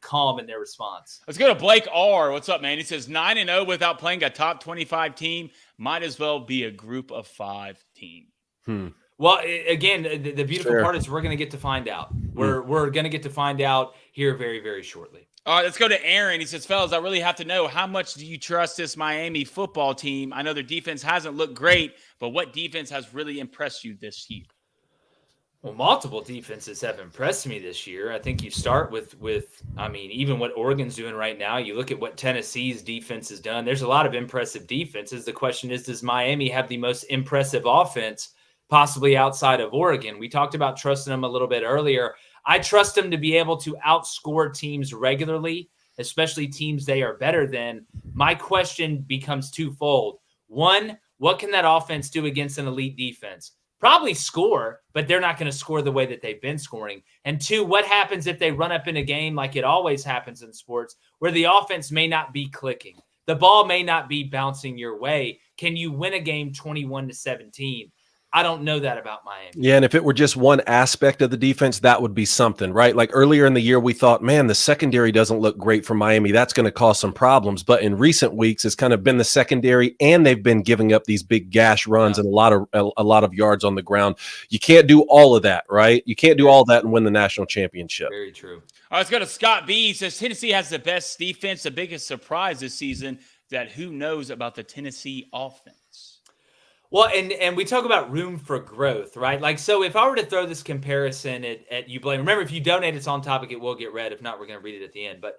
calm in their response. Let's go to Blake R. What's up, man? He says 9-0 without playing a top 25 team. Might as well be a group of 5 team. Well, again, the beautiful part is we're going to get to find out. We're going to get to find out here very, very shortly. All right, let's go to Aaron. He says, fellas, I really have to know, how much do you trust this Miami football team? I know their defense hasn't looked great, but what defense has really impressed you this year? Well, multiple defenses have impressed me this year. I think you start with even what Oregon's doing right now. You look at what Tennessee's defense has done. There's a lot of impressive defenses. The question is, does Miami have the most impressive offense possibly outside of Oregon? We talked about trusting them a little bit earlier. I trust them to be able to outscore teams regularly, especially teams they are better than. My question becomes twofold. One, what can that offense do against an elite defense? Probably score, but they're not going to score the way that they've been scoring. And 2, what happens if they run up in a game like it always happens in sports, where the offense may not be clicking? The ball may not be bouncing your way. Can you win a game 21-17? I don't know that about Miami. Yeah, and if it were just one aspect of the defense, that would be something, right? Like earlier in the year, we thought, man, the secondary doesn't look great for Miami. That's going to cause some problems. But in recent weeks, it's kind of been the secondary, and they've been giving up these big gash runs and a lot of yards on the ground. You can't do all of that, right? You can't do all that and win the national championship. Very true. All right, let's go to Scott B. He says Tennessee has the best defense. The biggest surprise this season, that who knows about the Tennessee offense? Well, and we talk about room for growth, right? Like, so if I were to throw this comparison at you, Blaine, remember, if you donate, it's on topic, it will get read. If not, we're going to read it at the end. But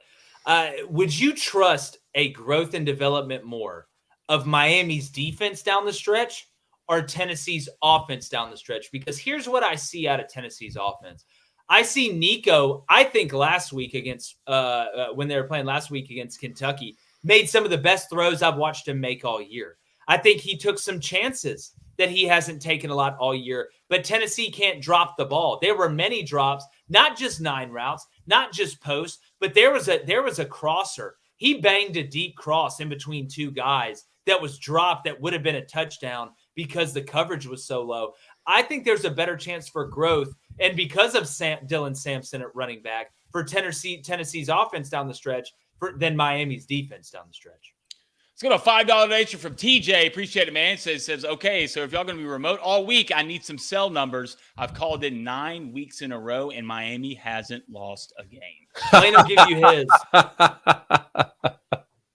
would you trust a growth and development more of Miami's defense down the stretch or Tennessee's offense down the stretch? Because here's what I see out of Tennessee's offense. I see Nico, I think last week against when they were playing last week against Kentucky, made some of the best throws I've watched him make all year. I think he took some chances that he hasn't taken a lot all year, but Tennessee can't drop the ball. There were many drops, not just 9 routes, not just posts, but there was a crosser. He banged a deep cross in between 2 guys that was dropped that would have been a touchdown because the coverage was so low. I think there's a better chance for growth, and because of Dylan Sampson at running back, for Tennessee's offense down the stretch than Miami's defense down the stretch. Let's go to a $5 donation from TJ. Appreciate it, man. Says, okay, so if y'all going to be remote all week, I need some cell numbers. I've called in 9 weeks in a row, and Miami hasn't lost a game. Lane will give you his.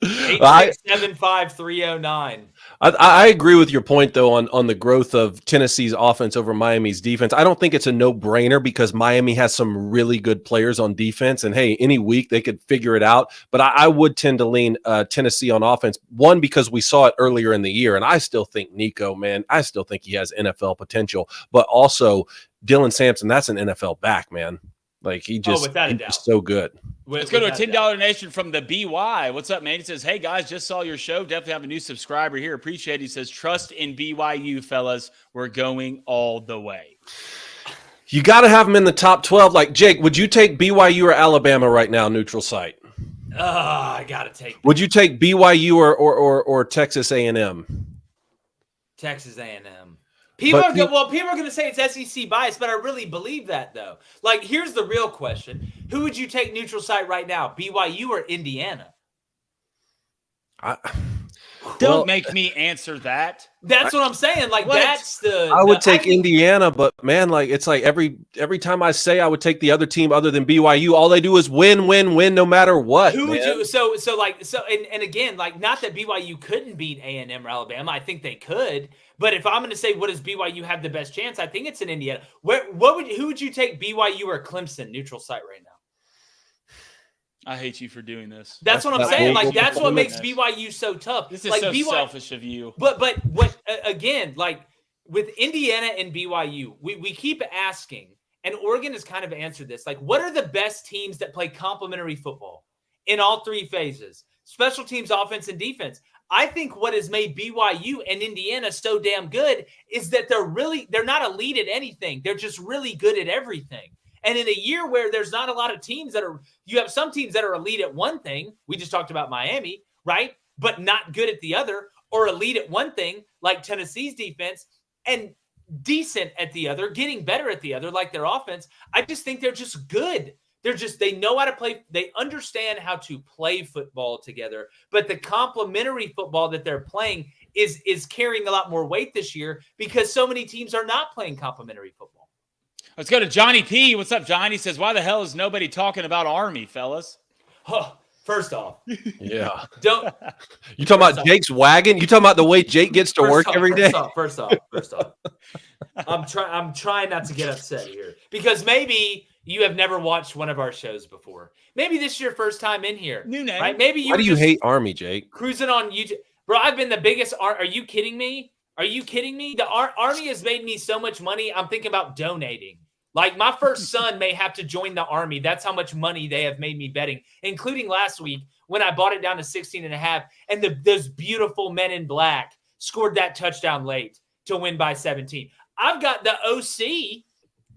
8675309. I agree with your point, though, on the growth of Tennessee's offense over Miami's defense. I don't think it's a no-brainer because Miami has some really good players on defense. And, hey, any week they could figure it out. But I would tend to lean Tennessee on offense, one, because we saw it earlier in the year. And I still think Nico, man, I still think he has NFL potential. But also Dylan Sampson, that's an NFL back, man. Like, he's just so good. Let's go to a $10 donation from the BY. What's up, man? He says, hey, guys, just saw your show. Definitely have a new subscriber here. Appreciate it. He says, trust in BYU, fellas. We're going all the way. You got to have them in the top 12. Like, Jake, would you take BYU or Alabama right now, neutral site? I got to take. Would you take BYU or Texas A&M? Texas A&M. People are going to say it's SEC bias, but I really believe that, though. Like, here's the real question. Who would you take neutral site right now, BYU or Indiana? Don't make me answer that. That's what I'm saying. Like, I would take Indiana, but, man, like, it's like every time I say I would take the other team other than BYU, all they do is win, no matter what. Who would you? So again, like, not that BYU couldn't beat A&M or Alabama. I think they could. But if I'm going to say what does BYU have the best chance, I think it's in Indiana. Who would you take, BYU or Clemson, neutral site right now? I hate you for doing this. That's what I'm saying. Like, that's what makes BYU so tough. This is like, so selfish of you. But what again, like with Indiana and BYU, we keep asking, and Oregon has kind of answered this. Like, what are the best teams that play complementary football in all 3 phases? Special teams, offense, and defense. I think what has made BYU and Indiana so damn good is that they're not elite at anything. They're just really good at everything. And in a year where there's not a lot of teams you have some teams that are elite at one thing. We just talked about Miami, right? But not good at the other, or elite at one thing like Tennessee's defense and decent at the other, getting better at the other, like their offense. I just think they're just good. They know how to play. They understand how to play football together, but the complementary football that they're playing is carrying a lot more weight this year because so many teams are not playing complementary football. Let's go to Johnny P. What's up, Johnny? He says, why the hell is nobody talking about Army, fellas? Oh, first off. Yeah. You talking about Jake's wagon? You talking about the way Jake gets to work every day? First off. I'm trying not to get upset here because maybe you have never watched one of our shows before. Maybe this is your first time in here. New name. Right? Maybe you Why do you hate Army, Jake? Cruising on YouTube. Bro, I've been the biggest. Are you kidding me? Are you kidding me? The Army has made me so much money. I'm thinking about donating. Like, my first son may have to join the Army. That's how much money they have made me betting, including last week when I bought it down to 16.5. And those beautiful men in black scored that touchdown late to win by 17. I've got the OC,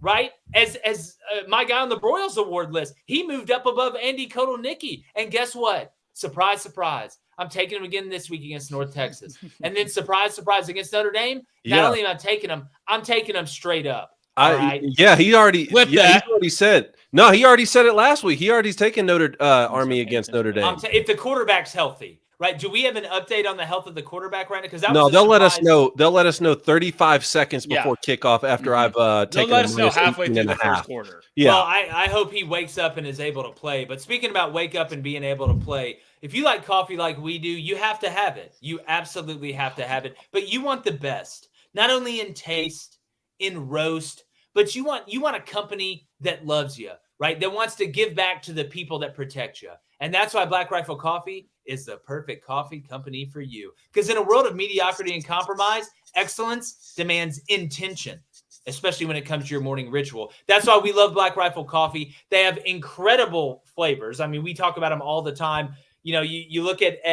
right, as my guy on the Broyles Award list. He moved up above Andy Kotelnicki. And guess what? Surprise, surprise. I'm taking him again this week against North Texas. And then surprise, surprise against Notre Dame. Not only am I taking him, I'm taking him straight up. He already said. No, he already said it last week. He already's taken Army against Notre Dame. If the quarterback's healthy, right? Do we have an update on the health of the quarterback right now? Because they'll let us know. They'll let us know 35 seconds before kickoff. After I've taken. They'll let us know halfway through the first quarter. Yeah. Well, I hope he wakes up and is able to play. But speaking about wake up and being able to play, if you like coffee like we do, you have to have it. You absolutely have to have it. But you want the best, not only in taste, in roast, but you want a company that loves you, right? That wants to give back to the people that protect you. And that's why Black Rifle Coffee is the perfect coffee company for you. Because in a world of mediocrity and compromise, excellence demands intention. especially when it comes to your morning ritual. That's why we love Black Rifle Coffee. They have incredible flavors. I mean, we talk about them all the time. You know, you look at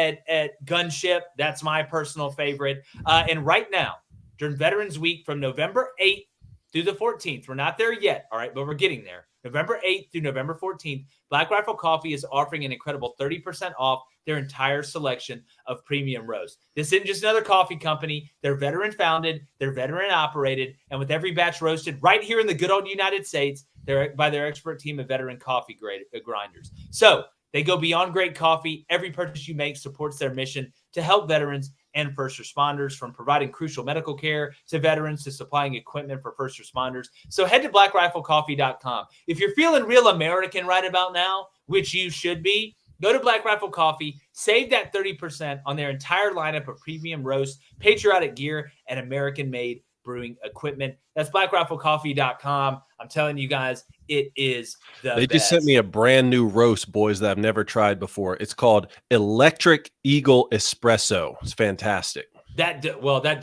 Gunship. That's my personal favorite. And right now, during Veterans Week from November 8th through the 14th, we're not there yet, all right, but we're getting there. November 8th through November 14th, Black Rifle Coffee is offering an incredible 30% off their entire selection of premium roast. This isn't just another coffee company. They're veteran founded, they're veteran operated, and with every batch roasted right here in the good old United States, they're by their expert team of veteran coffee grinders. So they go beyond great coffee. Every purchase you make supports their mission to help veterans and first responders, from providing crucial medical care to veterans to supplying equipment for first responders. So head to blackriflecoffee.com. If you're feeling real American right about now, which you should be, go to Black Rifle Coffee, save that 30% on their entire lineup of premium roast, patriotic gear, and American-made brewing equipment. That's blackriflecoffee.com. I'm telling you guys, it is the They best. just sent me a brand new roast, boys, that I've never tried before. It's called Electric Eagle Espresso. It's fantastic. Hold on.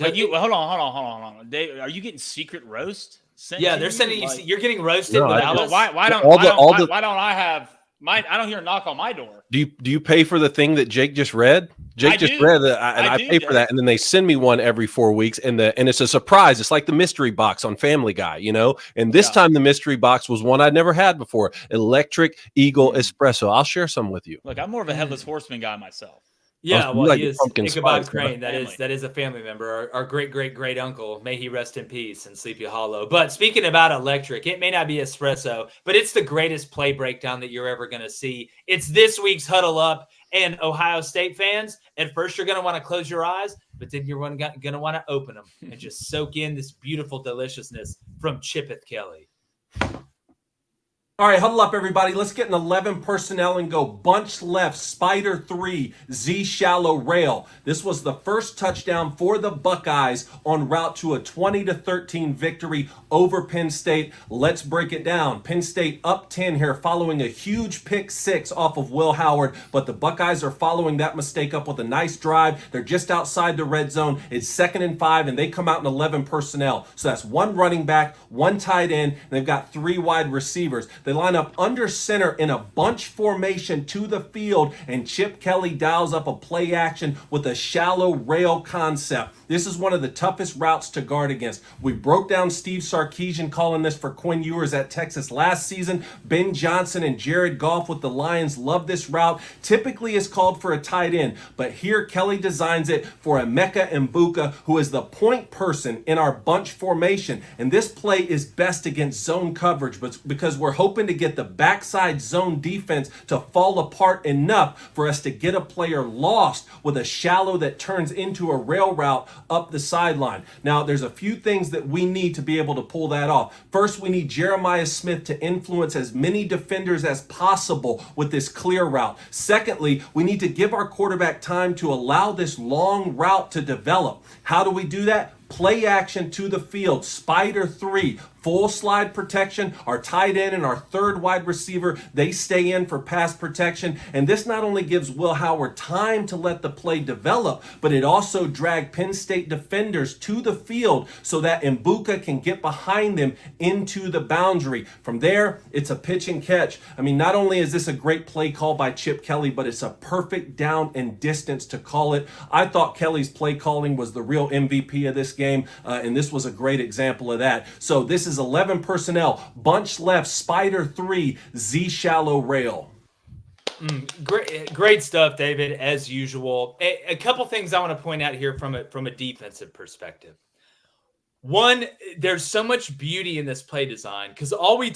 Are you getting secret roast? Yeah, they're sending you. You're getting roasted. No, without us? Why don't I have? I don't hear a knock on my door. Do you pay for the thing that Jake just read? Jake just read that, and I pay for that, and then they send me one every 4 weeks, and it's a surprise. It's like the mystery box on Family Guy, you know. And this time the mystery box was one I'd never had before: Electric Eagle Espresso. I'll share some with you. Look, I'm more of a Headless Horseman guy myself. Yeah, well, like he is pumpkin Ichabod spice, Crane. That is a family member, our great uncle. May he rest in peace and Sleepy Hollow. But speaking about electric, it may not be espresso, but it's the greatest play breakdown that you're ever going to see. It's this week's Huddle Up. And Ohio State fans, at first you're going to want to close your eyes, but then you're going to want to open them and just soak in this beautiful deliciousness from Chippeth Kelly. All right, huddle up, everybody. Let's get an 11 personnel and go bunch left, spider 3, Z shallow rail. This was the first touchdown for the Buckeyes en route to a 20-13 victory over Penn State. Let's break it down. Penn State up 10 here following a huge pick 6 off of Will Howard, but the Buckeyes are following that mistake up with a nice drive. They're just outside the red zone. It's 2nd and 5, and they come out in 11 personnel. So that's 1 running back, 1 tight end, and they've got 3 wide receivers. They line up under center in a bunch formation to the field, and Chip Kelly dials up a play action with a shallow rail concept. This is one of the toughest routes to guard against. We broke down Steve Sarkisian calling this for Quinn Ewers at Texas last season. Ben Johnson and Jared Goff with the Lions love this route. Typically it's called for a tight end, but here Kelly designs it for Emeka Mbuka, who is the point person in our bunch formation. And this play is best against zone coverage, but because we're hoping to get the backside zone defense to fall apart enough for us to get a player lost with a shallow that turns into a rail route up the sideline. Now, there's a few things that we need to be able to pull that off. First, we need Jeremiah Smith to influence as many defenders as possible with this clear route. Secondly, we need to give our quarterback time to allow this long route to develop. How do we do that? Play action to the field, spider 3, full slide protection. Our tight end and our 3rd wide receiver, they stay in for pass protection. And this not only gives Will Howard time to let the play develop, but it also dragged Penn State defenders to the field so that Mbuka can get behind them into the boundary. From there, it's a pitch and catch. I mean, not only is this a great play call by Chip Kelly, but it's a perfect down and distance to call it. I thought Kelly's play calling was the real MVP of this game, and this was a great example of that. So this is 11 personnel, bunch left, spider 3, Z shallow rail. Great stuff, David, as usual. A couple things I want to point out here from a defensive perspective. One, there's so much beauty in this play design because I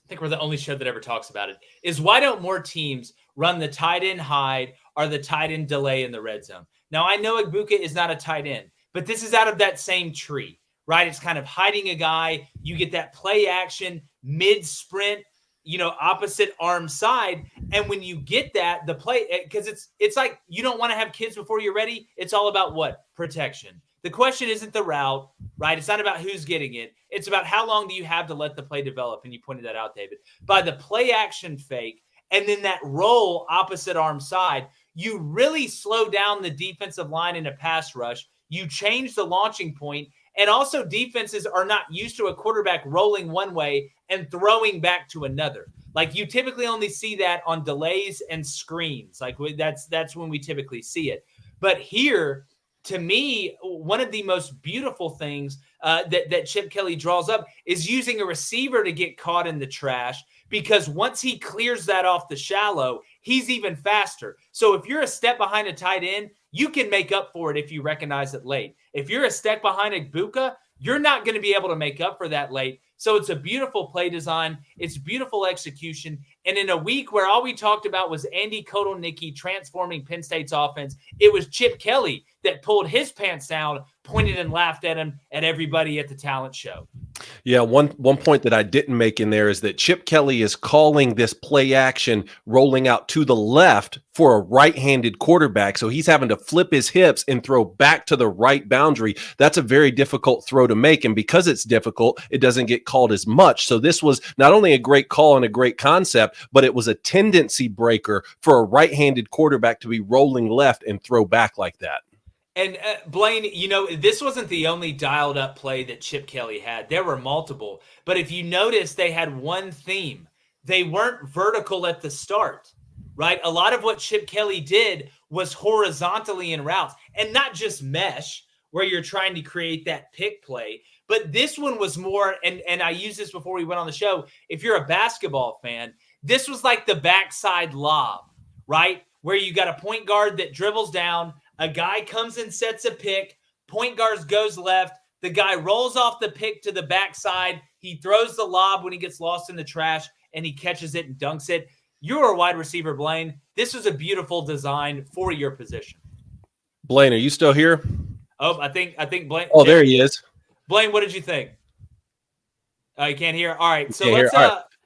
think we're the only show that ever talks about it, is why don't more teams run the tight end hide or the tight end delay in the red zone? Now, I know Igbuka is not a tight end, but this is out of that same tree, right? It's kind of hiding a guy. You get that play action, mid-sprint, opposite arm side. And when you get that, the play, because it's like you don't want to have kids before you're ready. It's all about what? Protection. The question isn't the route, right? It's not about who's getting it. It's about how long do you have to let the play develop. And you pointed that out, David. By the play action fake and then that roll opposite arm side, you really slow down the defensive line in a pass rush. You change the launching point, And also defenses are not used to a quarterback rolling one way and throwing back to another. Like you typically only see that on delays and screens. Like that's when we typically see it. But here, to me, one of the most beautiful things that Chip Kelly draws up is using a receiver to get caught in the trash, because once he clears that off the shallow, he's even faster. So if you're a step behind a tight end, you can make up for it if you recognize it late. If you're a step behind a Bucs, you're not going to be able to make up for that late. So it's a beautiful play design. It's beautiful execution. And in a week where all we talked about was Andy Kotelnicki transforming Penn State's offense, it was Chip Kelly that pulled his pants down, pointed and laughed at him, at everybody at the talent show. Yeah, one point that I didn't make in there is that Chip Kelly is calling this play action rolling out to the left for a right-handed quarterback. So he's having to flip his hips and throw back to the right boundary. That's a very difficult throw to make. And because it's difficult, it doesn't get called as much. So this was not only a great call and a great concept, but it was a tendency breaker for a right-handed quarterback to be rolling left and throw back like that. And Blaine, this wasn't the only dialed up play that Chip Kelly had. There were multiple. But if you notice, they had one theme. They weren't vertical at the start, right? A lot of what Chip Kelly did was horizontally in routes, and not just mesh where you're trying to create that pick play. But this one was more, and I used this before we went on the show. If you're a basketball fan, this was like the backside lob, right? Where you got a point guard that dribbles down, a guy comes and sets a pick, point guard goes left, the guy rolls off the pick to the backside, he throws the lob when he gets lost in the trash, and he catches it and dunks it. You're a wide receiver, Blaine. This was a beautiful design for your position. Blaine, are you still here? Oh, I think Blaine. Oh, there he is. Blaine, what did you think? You can't hear. All right, so let's.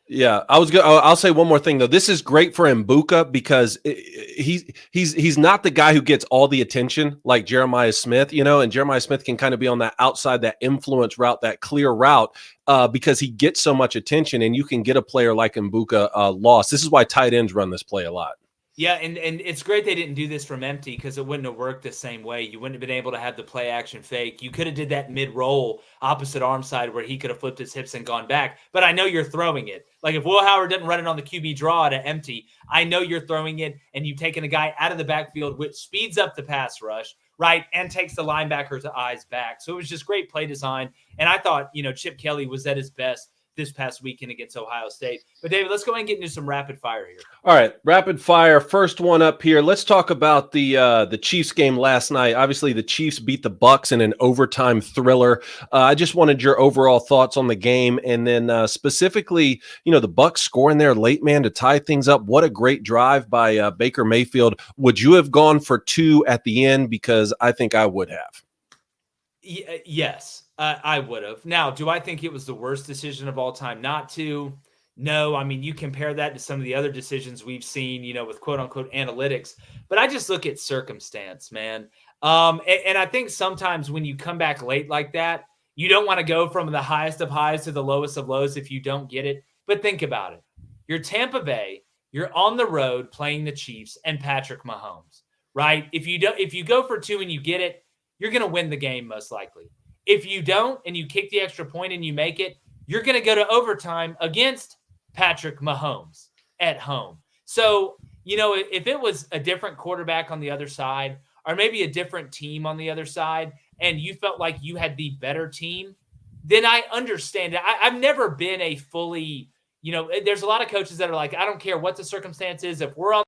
Yeah, I'll say one more thing though. This is great for Mbuka because he's not the guy who gets all the attention like Jeremiah Smith, and Jeremiah Smith can kind of be on that outside, that influence route, that clear route, because he gets so much attention, and you can get a player like Mbuka lost. This is why tight ends run this play a lot. Yeah, and it's great they didn't do this from empty, because it wouldn't have worked the same way. You wouldn't have been able to have the play action fake. You could have did that mid-roll opposite arm side where he could have flipped his hips and gone back. But I know you're throwing it. Like if Will Howard didn't run it on the QB draw at empty, I know you're throwing it, and you've taken a guy out of the backfield, which speeds up the pass rush, right, and takes the linebacker's eyes back. So it was just great play design. And I thought, Chip Kelly was at his best this past weekend against Ohio State. But David, let's go ahead and get into some rapid fire here. All right, rapid fire. First one up here. Let's talk about the Chiefs game last night. Obviously, the Chiefs beat the Bucs in an overtime thriller. I just wanted your overall thoughts on the game, and then specifically, the Bucs scoring there late, man, to tie things up. What a great drive by Baker Mayfield. Would you have gone for 2 at the end? Because I think I would have. Yes. I would have. Now, do I think it was the worst decision of all time not to? No. I mean, you compare that to some of the other decisions we've seen, with quote unquote analytics, but I just look at circumstance, man. And I think sometimes when you come back late like that, you don't want to go from the highest of highs to the lowest of lows if you don't get it. But think about it. You're Tampa Bay, you're on the road playing the Chiefs and Patrick Mahomes, right? If you go for 2 and you get it, you're going to win the game most likely. If you don't and you kick the extra point and you make it, you're going to go to overtime against Patrick Mahomes at home. So, if it was a different quarterback on the other side, or maybe a different team on the other side, and you felt like you had the better team, then I understand it. I've never been a fully, there's a lot of coaches that are like, I don't care what the circumstance is. If we're on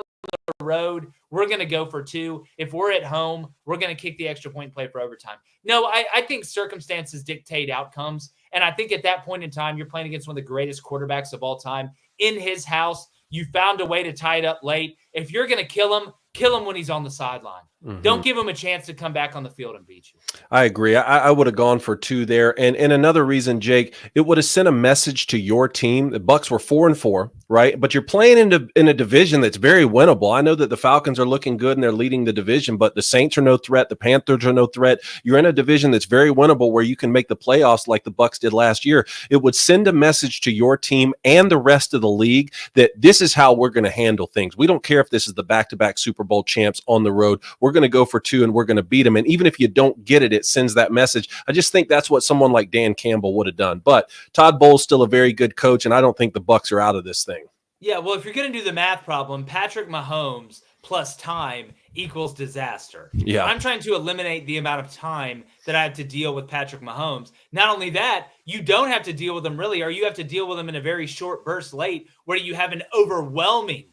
the road, we're going to go for 2. If we're at home, we're going to kick the extra point and play for overtime. No, I think circumstances dictate outcomes. And I think at that point in time, you're playing against one of the greatest quarterbacks of all time in his house. You found a way to tie it up late. If you're going to kill him when he's on the sideline. Mm-hmm. Don't give him a chance to come back on the field and beat you. I agree. I would have gone for 2 there. And another reason, Jake, it would have sent a message to your team. The Bucs were 4-4, right? But you're playing in a division that's very winnable. I know that the Falcons are looking good and they're leading the division, but the Saints are no threat. The Panthers are no threat. You're in a division that's very winnable where you can make the playoffs like the Bucs did last year. It would send a message to your team and the rest of the league that this is how we're going to handle things. We don't care if this is the back-to-back Super Bowl champs on the road. We're going to go for 2 and we're going to beat them. And even if you don't get it, it sends that message. I just think that's what someone like Dan Campbell would have done. But Todd Bowles still a very good coach, and I don't think the Bucs are out of this thing. Yeah, well, if you're going to do the math problem, Patrick Mahomes plus time equals disaster. Yeah. I'm trying to eliminate the amount of time that I have to deal with Patrick Mahomes. Not only that, you don't have to deal with him really, or you have to deal with him in a very short burst late where you have an overwhelming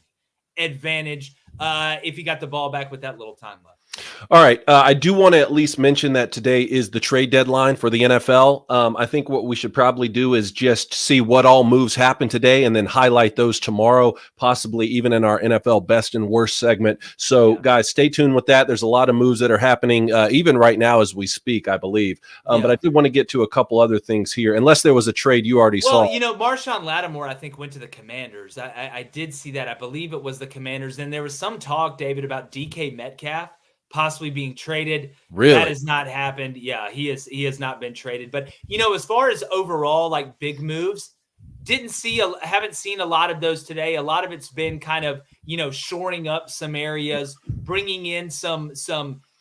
advantage if you got the ball back with that little time left. All right. I do want to at least mention that today is the trade deadline for the NFL. I think what we should probably do is just see what all moves happen today and then highlight those tomorrow, possibly even in our NFL best and worst segment. So, guys, stay tuned with that. There's a lot of moves that are happening even right now as we speak, I believe. But I did want to get to a couple other things here, unless there was a trade you already saw. Well, you know, Marshawn Lattimore, I think, went to the Commanders. I did see that. I believe it was the Commanders. And there was some talk, David, about DK Metcalf possibly being traded. Really? That has not happened. Yeah, he has not been traded. But, you know, as far as overall, like, big moves, haven't seen a lot of those today. A lot of it's been kind of, you know, shoring up some areas, bringing in some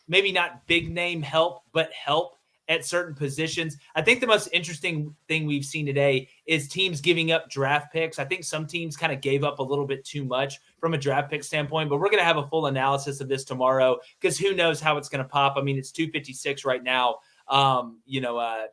maybe not big name help, but help at certain positions. I think the most interesting thing we've seen today is teams giving up draft picks. I think some teams kind of gave up a little bit too much from a draft pick standpoint, but we're going to have a full analysis of this tomorrow because who knows how it's going to pop. I mean, it's 2:56 right now.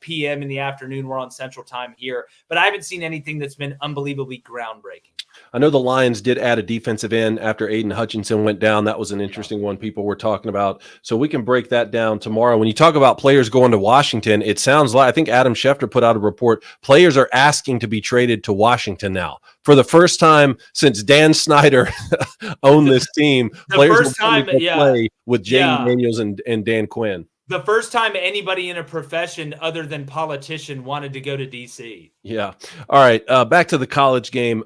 PM in the afternoon. We're on Central Time here, but I haven't seen anything that's been unbelievably groundbreaking. I know the Lions did add a defensive end after Aiden Hutchinson went down. That was an interesting one people were talking about. So we can break that down tomorrow. When you talk about players going to Washington, it sounds like, I think Adam Schefter put out a report, players are asking to be traded to Washington now. For the first time since Dan Snyder owned this team, players will play with Jay Daniels and Dan Quinn. The first time anybody in a profession other than politician wanted to go to D.C. Yeah. All right. Back to the college game.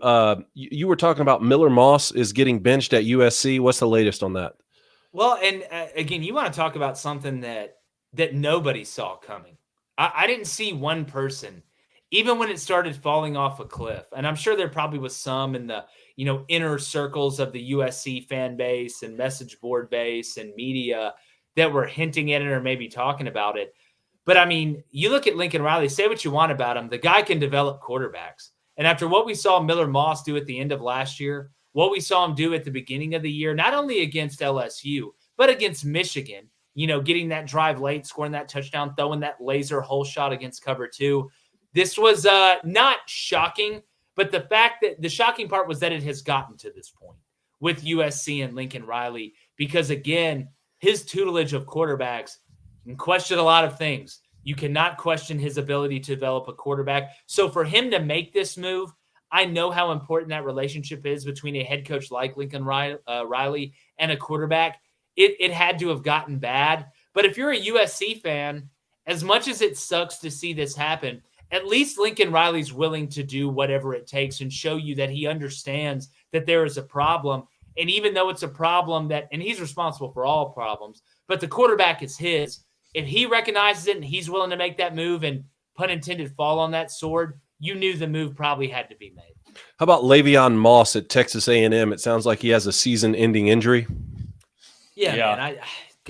You were talking about Miller Moss is getting benched at USC. What's the latest on that? Well, and again, you want to talk about something that nobody saw coming. I didn't see one person, even when it started falling off a cliff. And I'm sure there probably was some in the, you know, inner circles of the USC fan base and message board base and media that were hinting at it or maybe talking about it. But, I mean, you look at Lincoln Riley, say what you want about him. The guy can develop quarterbacks. And after what we saw Miller Moss do at the end of last year, what we saw him do at the beginning of the year, not only against LSU, but against Michigan, you know, getting that drive late, scoring that touchdown, throwing that laser hole shot against cover 2. This was not shocking, but the fact that the shocking part was that it has gotten to this point with USC and Lincoln Riley, because, again, his tutelage of quarterbacks, you can question a lot of things. You cannot question his ability to develop a quarterback. So for him to make this move, I know how important that relationship is between a head coach like Lincoln Riley and a quarterback. It had to have gotten bad. But if you're a USC fan, as much as it sucks to see this happen, at least Lincoln Riley's willing to do whatever it takes and show you that he understands that there is a problem. And even though it's a problem and he's responsible for all problems, but the quarterback is his, if he recognizes it and he's willing to make that move and, pun intended, fall on that sword, you knew the move probably had to be made. How about Le'Veon Moss at Texas A&M? It sounds like he has a season-ending injury. Yeah, man,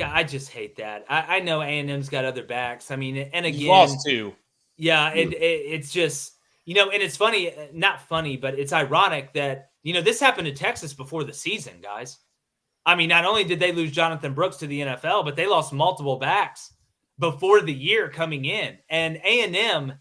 I just hate that. I know A&M's got other backs. I mean, and again, he's lost 2. Yeah, it's just, you know, and it's funny, not funny, but it's ironic that, you know, this happened to Texas before the season, guys. I mean, not only did they lose Jonathan Brooks to the NFL, but they lost multiple backs before the year coming in. And A&M,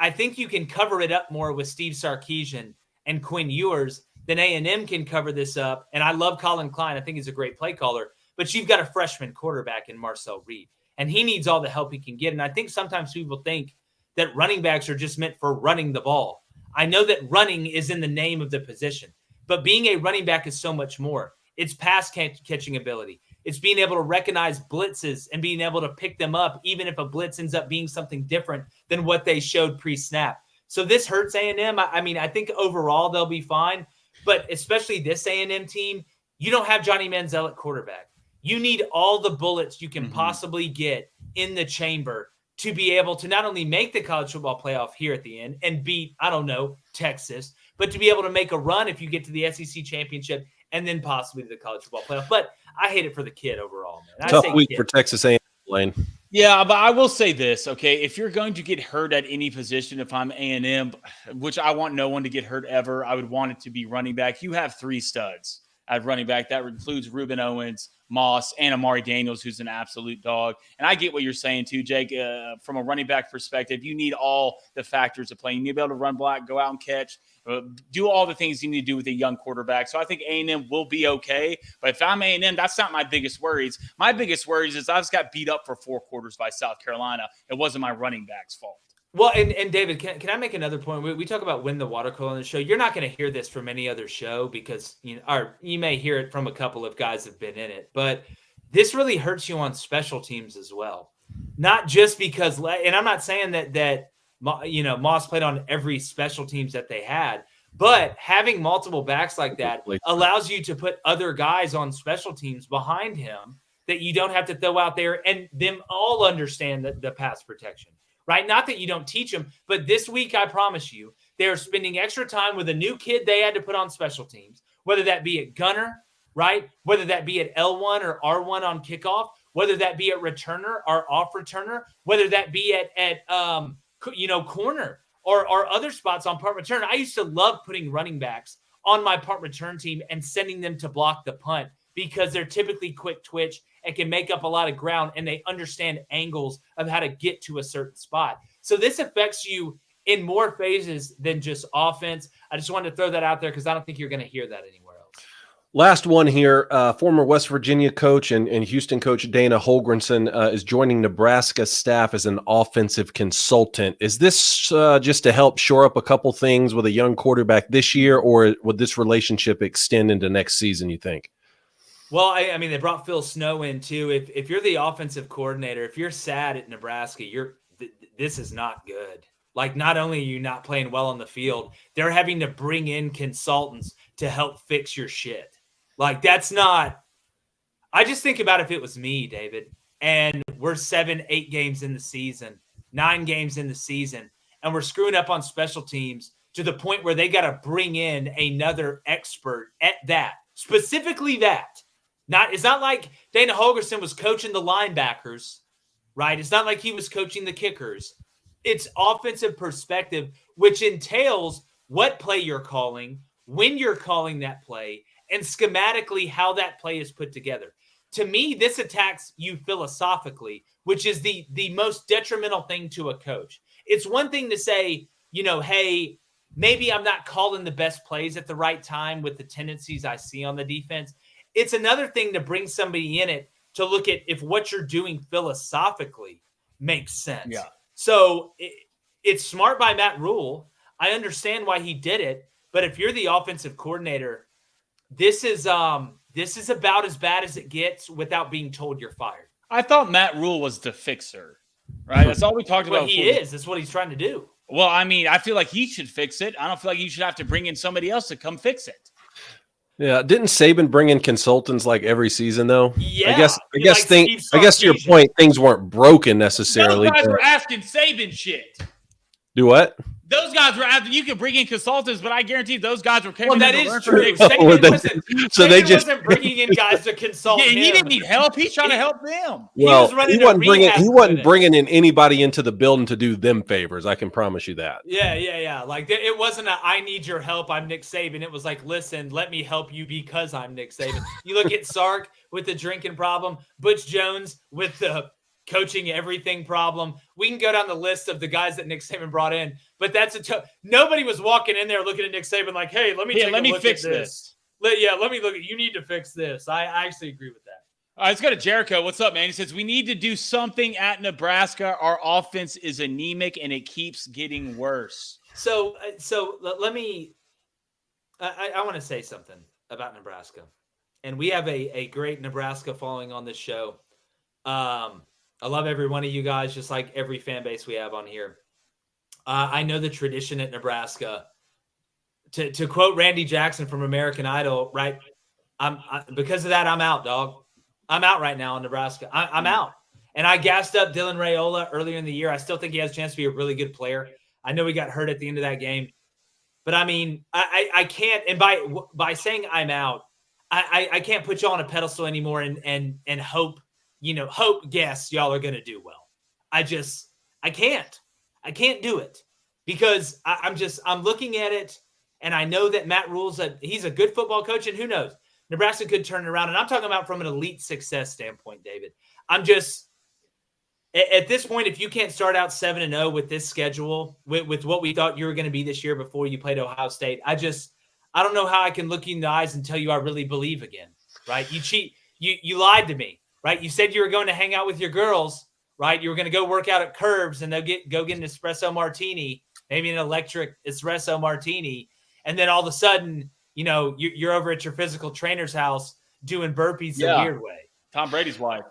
I think you can cover it up more with Steve Sarkisian and Quinn Ewers than A&M can cover this up. And I love Colin Klein. I think he's a great play caller. But you've got a freshman quarterback in Marcel Reed, and he needs all the help he can get. And I think sometimes people think that running backs are just meant for running the ball. I know that running is in the name of the position, but being a running back is so much more. It's pass catching ability. It's being able to recognize blitzes and being able to pick them up, even if a blitz ends up being something different than what they showed pre-snap. So this hurts A&M. I mean, I think overall they'll be fine, but especially this A&M team, you don't have Johnny Manziel at quarterback. You need all the bullets you can possibly get in the chamber to be able to not only make the college football playoff here at the end and beat, I don't know, Texas, but to be able to make a run if you get to the SEC championship and then possibly to the college football playoff. But I hate it for the kid overall, man. Tough week for Texas A&M, Lane. Yeah, but I will say this, okay? If you're going to get hurt at any position, if I'm A&M, which I want no one to get hurt ever, I would want it to be running back. You have 3 studs at running back. That includes Reuben Owens, Moss, and Amari Daniels, who's an absolute dog. And I get what you're saying too, Jake. From a running back perspective, you need all the factors of playing. You need to be able to run block, go out and catch, do all the things you need to do with a young quarterback. So I think A&M will be okay. But if I'm A&M, that's not my biggest worries. My biggest worries is I just got beat up for 4 quarters by South Carolina. It wasn't my running back's fault. Well, and David, can I make another point? We talk about win the water cooler on the show. You're not going to hear this from any other show because you may hear it from a couple of guys that have been in it, but this really hurts you on special teams as well. Not just because, and I'm not saying that Moss played on every special teams that they had, but having multiple backs like that allows you to put other guys on special teams behind him that you don't have to throw out there, and them all understand the pass protection. Right? Not that you don't teach them, but this week, I promise you, they're spending extra time with a new kid they had to put on special teams, whether that be at gunner, right? Whether that be at L1 or R1 on kickoff, whether that be at returner or off returner, whether that be at corner or other spots on punt return. I used to love putting running backs on my punt return team and sending them to block the punt because they're typically quick twitch and can make up a lot of ground, and they understand angles of how to get to a certain spot. So this affects you in more phases than just offense. I just wanted to throw that out there because I don't think you're going to hear that anywhere else. Last one here. Former West Virginia coach and Houston coach Dana Holgrenson is joining Nebraska staff as an offensive consultant. Is this just to help shore up a couple things with a young quarterback this year, or would this relationship extend into next season, you think? Well, I mean, they brought Phil Snow in too. If you're the offensive coordinator, if you're sad at Nebraska, this is not good. Like, not only are you not playing well on the field, they're having to bring in consultants to help fix your shit. Like, that's not – I just think about if it was me, David, and we're 7-8 games in the season, 9 games in the season, and we're screwing up on special teams to the point where they got to bring in another expert at that, specifically that. It's not like Dana Holgrenson was coaching the linebackers, right? It's not like he was coaching the kickers. It's offensive perspective, which entails what play you're calling, when you're calling that play, and schematically how that play is put together. To me, this attacks you philosophically, which is the most detrimental thing to a coach. It's one thing to say, hey, maybe I'm not calling the best plays at the right time with the tendencies I see on the defense. It's another thing to bring somebody in it to look at if what you're doing philosophically makes sense. Yeah. So it's smart by Matt Rule. I understand why he did it, but if you're the offensive coordinator, this is about as bad as it gets without being told you're fired. I thought Matt Rule was the fixer, right? That's all we talked about. He is. That's what he's trying to do. Well, I mean, I feel like he should fix it. I don't feel like you should have to bring in somebody else to come fix it. Yeah, didn't Saban bring in consultants like every season though? Yeah, I guess to your point, things weren't broken necessarily. Those guys were asking Saban shit. Do what? Those guys were after you could bring in consultants, but I guarantee those guys were coming. Well, that is true. Saban wasn't bringing in guys to consult. Yeah, he didn't need help. He's trying to help them. Well, he wasn't bringing in anybody into the building to do them favors. I can promise you that. Yeah. Like, it wasn't I need your help, I'm Nick Saban. It was like, listen, let me help you because I'm Nick Saban. You look at Sark with the drinking problem, Butch Jones with the coaching everything problem. We can go down the list of the guys that Nick Saban brought in, but that's nobody was walking in there looking at Nick Saban like, hey, let me fix this. Let me look at, you need to fix this. I actually agree with that. All right, let's go to Jericho. What's up, man? He says, we need to do something at Nebraska. Our offense is anemic and it keeps getting worse. So let me, I want to say something about Nebraska, and we have a great Nebraska following on this show. I love every one of you guys, just like every fan base we have on here. I know the tradition at Nebraska. To quote Randy Jackson from American Idol, right? Because of that, I'm out, dog. I'm out right now in Nebraska. I'm out. And I gassed up Dylan Raiola earlier in the year. I still think he has a chance to be a really good player. I know he got hurt at the end of that game. But, I mean, I can't – and by saying I'm out, I can't put you on a pedestal anymore and hope, guess y'all are going to do well. I can't do it because I'm looking at it and I know that Matt Rule's he's a good football coach, and who knows, Nebraska could turn it around. And I'm talking about from an elite success standpoint, David. I'm just, at this point, if you can't start out 7-0 with this schedule, with what we thought you were going to be this year before you played Ohio State, I don't know how I can look you in the eyes and tell you I really believe again, right? You cheat. You lied to me, right? You said you were going to hang out with your girls, right? You were going to go work out at Curves and go get an espresso martini, maybe an electric espresso martini. And then all of a sudden, you're over at your physical trainer's house doing burpees the weird way. Tom Brady's wife.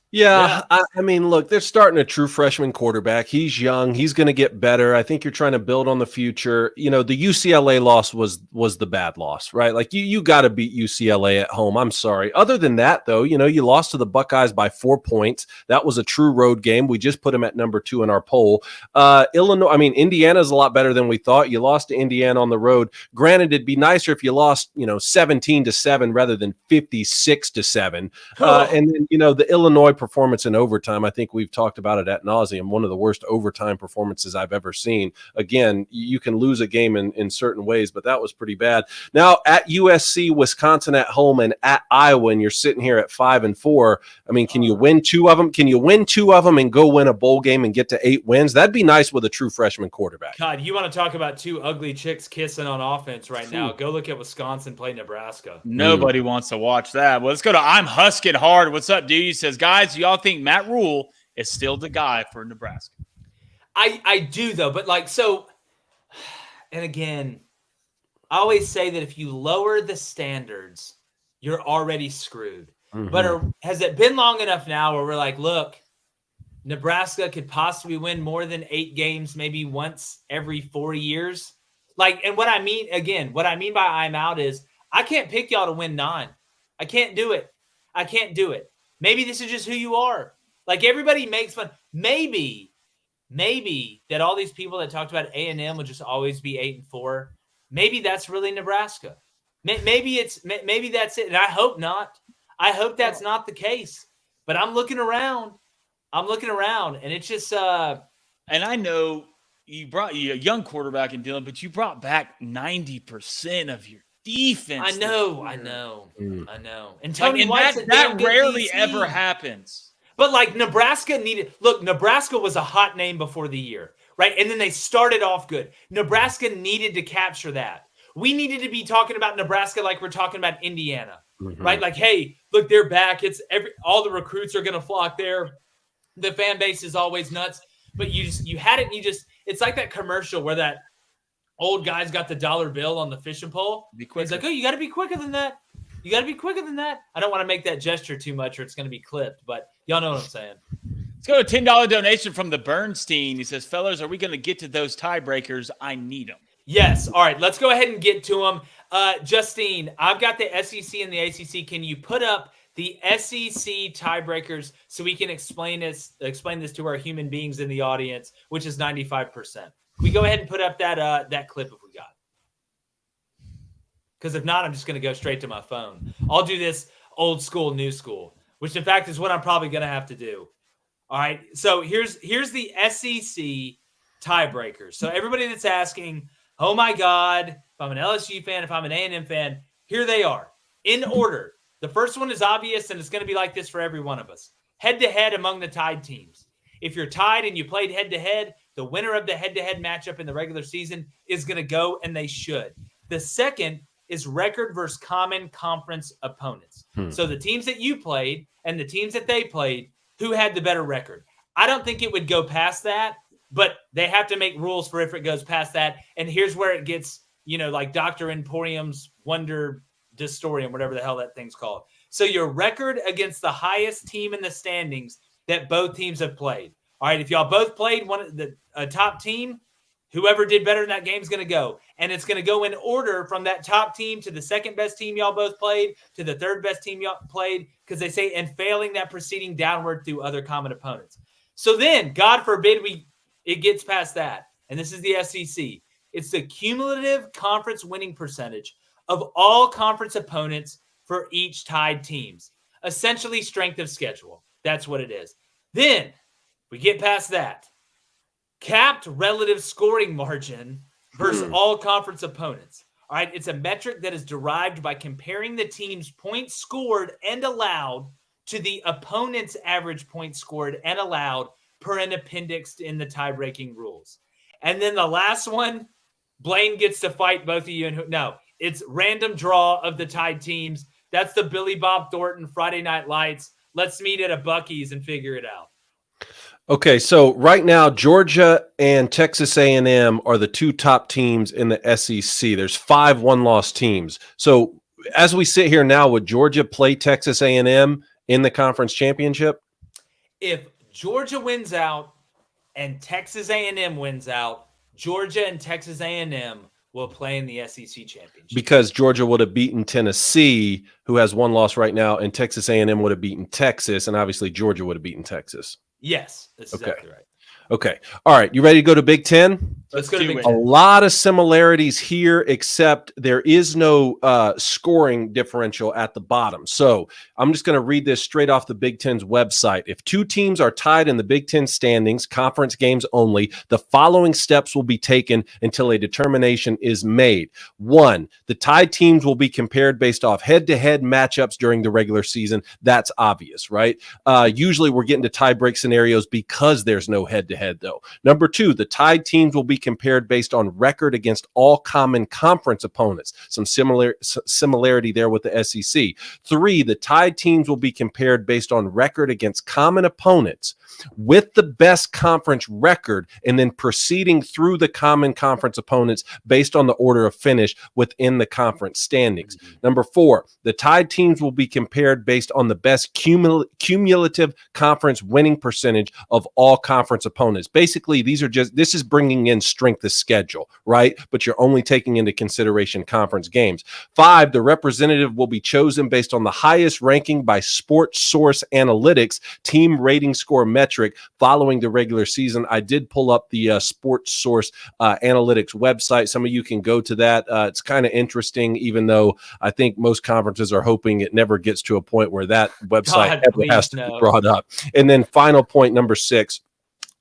Yeah. I mean, look, they're starting a true freshman quarterback. He's young. He's going to get better. I think you're trying to build on the future. The UCLA loss was the bad loss, right? Like you got to beat UCLA at home. I'm sorry. Other than that, though, you lost to the Buckeyes by 4 points. That was a true road game. We just put them at number 2 in our poll. Indiana's a lot better than we thought. You lost to Indiana on the road. Granted, it'd be nicer if you lost, 17-7 rather than 56-7. And then, the Illinois performance in overtime, I think we've talked about it ad nauseum, one of the worst overtime performances I've ever seen. Again, you can lose a game in certain ways, but that was pretty bad. Now at USC, Wisconsin at home, and at Iowa, and you're sitting here at 5-4. I mean, can you win 2 of them? Can you win 2 of them and go win a bowl game and get to 8 wins? That'd be nice with a true freshman quarterback. God, you want to talk about 2 ugly chicks kissing on offense right now? Go look at Wisconsin play Nebraska. Nobody wants to watch that. Well, let's go to I'm Husking Hard. What's up, dude? He says, guys, y'all think Matt Rule is still the guy for Nebraska? I do, though. But and again, I always say that if you lower the standards, you're already screwed. Mm-hmm. But has it been long enough now where we're like, look, Nebraska could possibly win more than 8 games, maybe once every 4 years? And what I mean by I'm out is I can't pick y'all to win 9. I can't do it. Maybe this is just who you are. Everybody makes fun. Maybe that all these people that talked about A&M would just always be 8-4. Maybe that's really Nebraska. Maybe that's it. And I hope not. I hope that's not the case. But I'm looking around, and it's just. And I know you brought a young quarterback in Dylan, but you brought back 90% of your defense. I know. And Tony White's that rarely ever happens. But Nebraska Nebraska was a hot name before the year, right? And then they started off good. Nebraska needed to capture that. We needed to be talking about Nebraska like we're talking about Indiana, right? Hey, look, they're back. It's all the recruits are going to flock there. The fan base is always nuts. But you had it. And it's like that commercial where that old guy's got the dollar bill on the fishing pole. He's like, oh, you got to be quicker than that. I don't want to make that gesture too much or it's going to be clipped, but y'all know what I'm saying. Let's go to a $10 donation from the Bernstein. He says, fellas, are we going to get to those tiebreakers? I need them. Yes. All right, let's go ahead and get to them. Justine, I've got the SEC and the ACC. Can you put up the SEC tiebreakers so we can explain this to our human beings in the audience, which is 95%? We go ahead and put up that clip if we got it. Because if not, I'm just going to go straight to my phone. I'll do this old school, new school, which in fact is what I'm probably going to have to do. All right. So here's the SEC tiebreakers. So everybody that's asking, oh my God, if I'm an LSU fan, if I'm an A&M fan, here they are in order. The first one is obvious, and it's going to be like this for every one of us. Head-to-head among the tied teams. If you're tied and you played head-to-head, the winner of the head-to-head matchup in the regular season is going to go, and they should. The second is record versus common conference opponents. So the teams that you played and the teams that they played, who had the better record? I don't think it would go past that, but they have to make rules for if it goes past that. And here's where it gets, like Dr. Emporium's Wonder Distorium, whatever the hell that thing's called. So your record against the highest team in the standings that both teams have played. All right, if y'all both played a top team, whoever did better in that game is going to go. And it's going to go in order from that top team to the second best team y'all both played to the third best team y'all played, because they say, and failing that, proceeding downward through other common opponents. So then, God forbid it gets past that. And this is the SEC. It's the cumulative conference winning percentage of all conference opponents for each tied teams. Essentially strength of schedule. That's what it is. Then we get past that. Capped relative scoring margin versus all conference opponents. All right, it's a metric that is derived by comparing the team's points scored and allowed to the opponent's average points scored and allowed per an appendix in the tie-breaking rules. And then the last one, Blaine gets to fight both of you. No, it's random draw of the tied teams. That's the Billy Bob Thornton Friday Night Lights. Let's meet at a Buc-ee's and figure it out. Okay, so right now, Georgia and Texas A&M are the two top teams in the SEC. There's 5 one-loss teams. So as we sit here now, would Georgia play Texas A&M in the conference championship? If Georgia wins out and Texas A&M wins out, Georgia and Texas A&M will play in the SEC championship. Because Georgia would have beaten Tennessee, who has 1 loss right now, and Texas A&M would have beaten Texas, and obviously Georgia would have beaten Texas. Yes, that's exactly right. Okay. All right. You ready to go to Big Ten? Let's go to Big A Ten. lot of similarities here, except there is no scoring differential at the bottom. So I'm just going to read this straight off the Big Ten's website. If 2 teams are tied in the Big Ten standings, conference games only, the following steps will be taken until a determination is made. 1, the tied teams will be compared based off head-to-head matchups during the regular season. That's obvious, right? Usually we're getting to tie-break scenarios because there's no head-to-head, though. Number 2, the tied teams will be compared based on record against all common conference opponents. Some similarity there with the SEC. 3, the tied teams will be compared based on record against common opponents with the best conference record, and then proceeding through the common conference opponents based on the order of finish within the conference standings. Number 4, the tied teams will be compared based on the best cumulative conference winning percentage of all conference opponents. Basically, this is bringing in strength of schedule, right? But you're only taking into consideration conference games. 5, the representative will be chosen based on the highest ranking by Sports Source Analytics team rating score metric following the regular season. I did pull up the Sports Source Analytics website. Some of you can go to that. It's kind of interesting, even though I think most conferences are hoping it never gets to a point where that website ever has to be brought up. And then final point, number 6,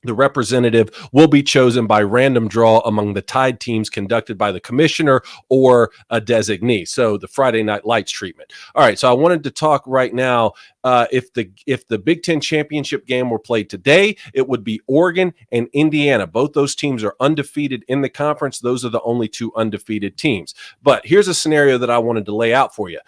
the representative will be chosen by random draw among the tied teams conducted by the commissioner or a designee. So the Friday Night Lights treatment. All right. So I wanted to talk right now. If the Big Ten championship game were played today, it would be Oregon and Indiana. Both those teams are undefeated in the conference. Those are the only 2 undefeated teams. But here's a scenario that I wanted to lay out for you.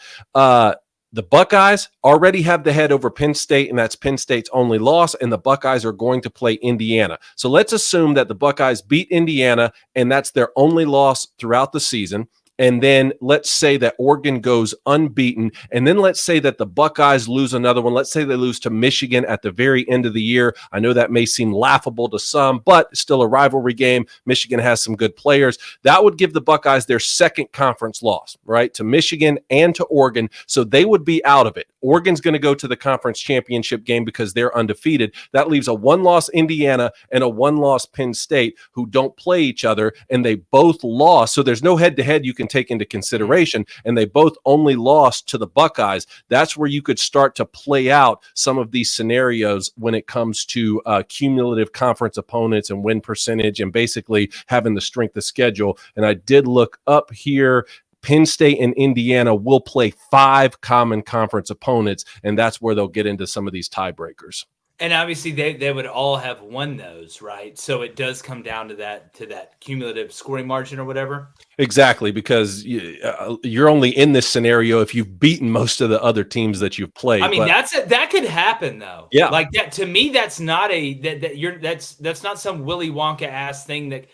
The Buckeyes already have the head over Penn State, and that's Penn State's only loss, and the Buckeyes are going to play Indiana. So let's assume that the Buckeyes beat Indiana, and that's their only loss throughout the season. And then let's say that Oregon goes unbeaten. And then let's say that the Buckeyes lose another one. Let's say they lose to Michigan at the very end of the year. I know that may seem laughable to some, but still a rivalry game. Michigan has some good players. That would give the Buckeyes their second conference loss, right, to Michigan and to Oregon. So they would be out of it. Oregon's going to go to the conference championship game because they're undefeated. That leaves a 1-loss Indiana and a 1-loss Penn State who don't play each other, and they both lost. So there's no head-to-head you can take into consideration, and they both only lost to the Buckeyes. That's where you could start to play out some of these scenarios when it comes to cumulative conference opponents and win percentage and basically having the strength of schedule. And I did look up here. Penn State and Indiana will play 5 common conference opponents, and that's where they'll get into some of these tiebreakers. And obviously they would all have won those, right? So it does come down to that cumulative scoring margin or whatever. Exactly, because you're only in this scenario if you've beaten most of the other teams that you've played. I mean, that could happen though. Yeah, like that to me, that's not that's not some Willy Wonka ass thing. That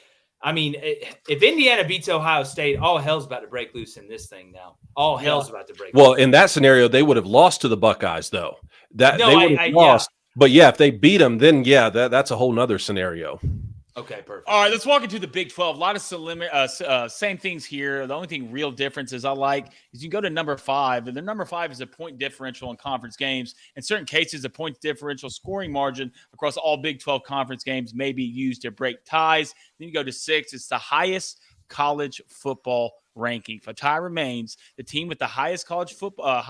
I mean, if Indiana beats Ohio State, all hell's about to break loose in this thing now. All hell's about to break. Well, loose. In that scenario, they would have lost to the Buckeyes though. They would have lost. Yeah. But yeah, if they beat them, then yeah, that's a whole nother scenario. Okay, perfect. All right, let's walk into the Big 12. A lot of same things here. The only thing real differences I like is you go to number 5, and the number 5 is a point differential in conference games. In certain cases, a point differential scoring margin across all Big 12 conference games may be used to break ties. Then you go to 6, it's the highest college football ranking. If a tie remains, the team with the highest college football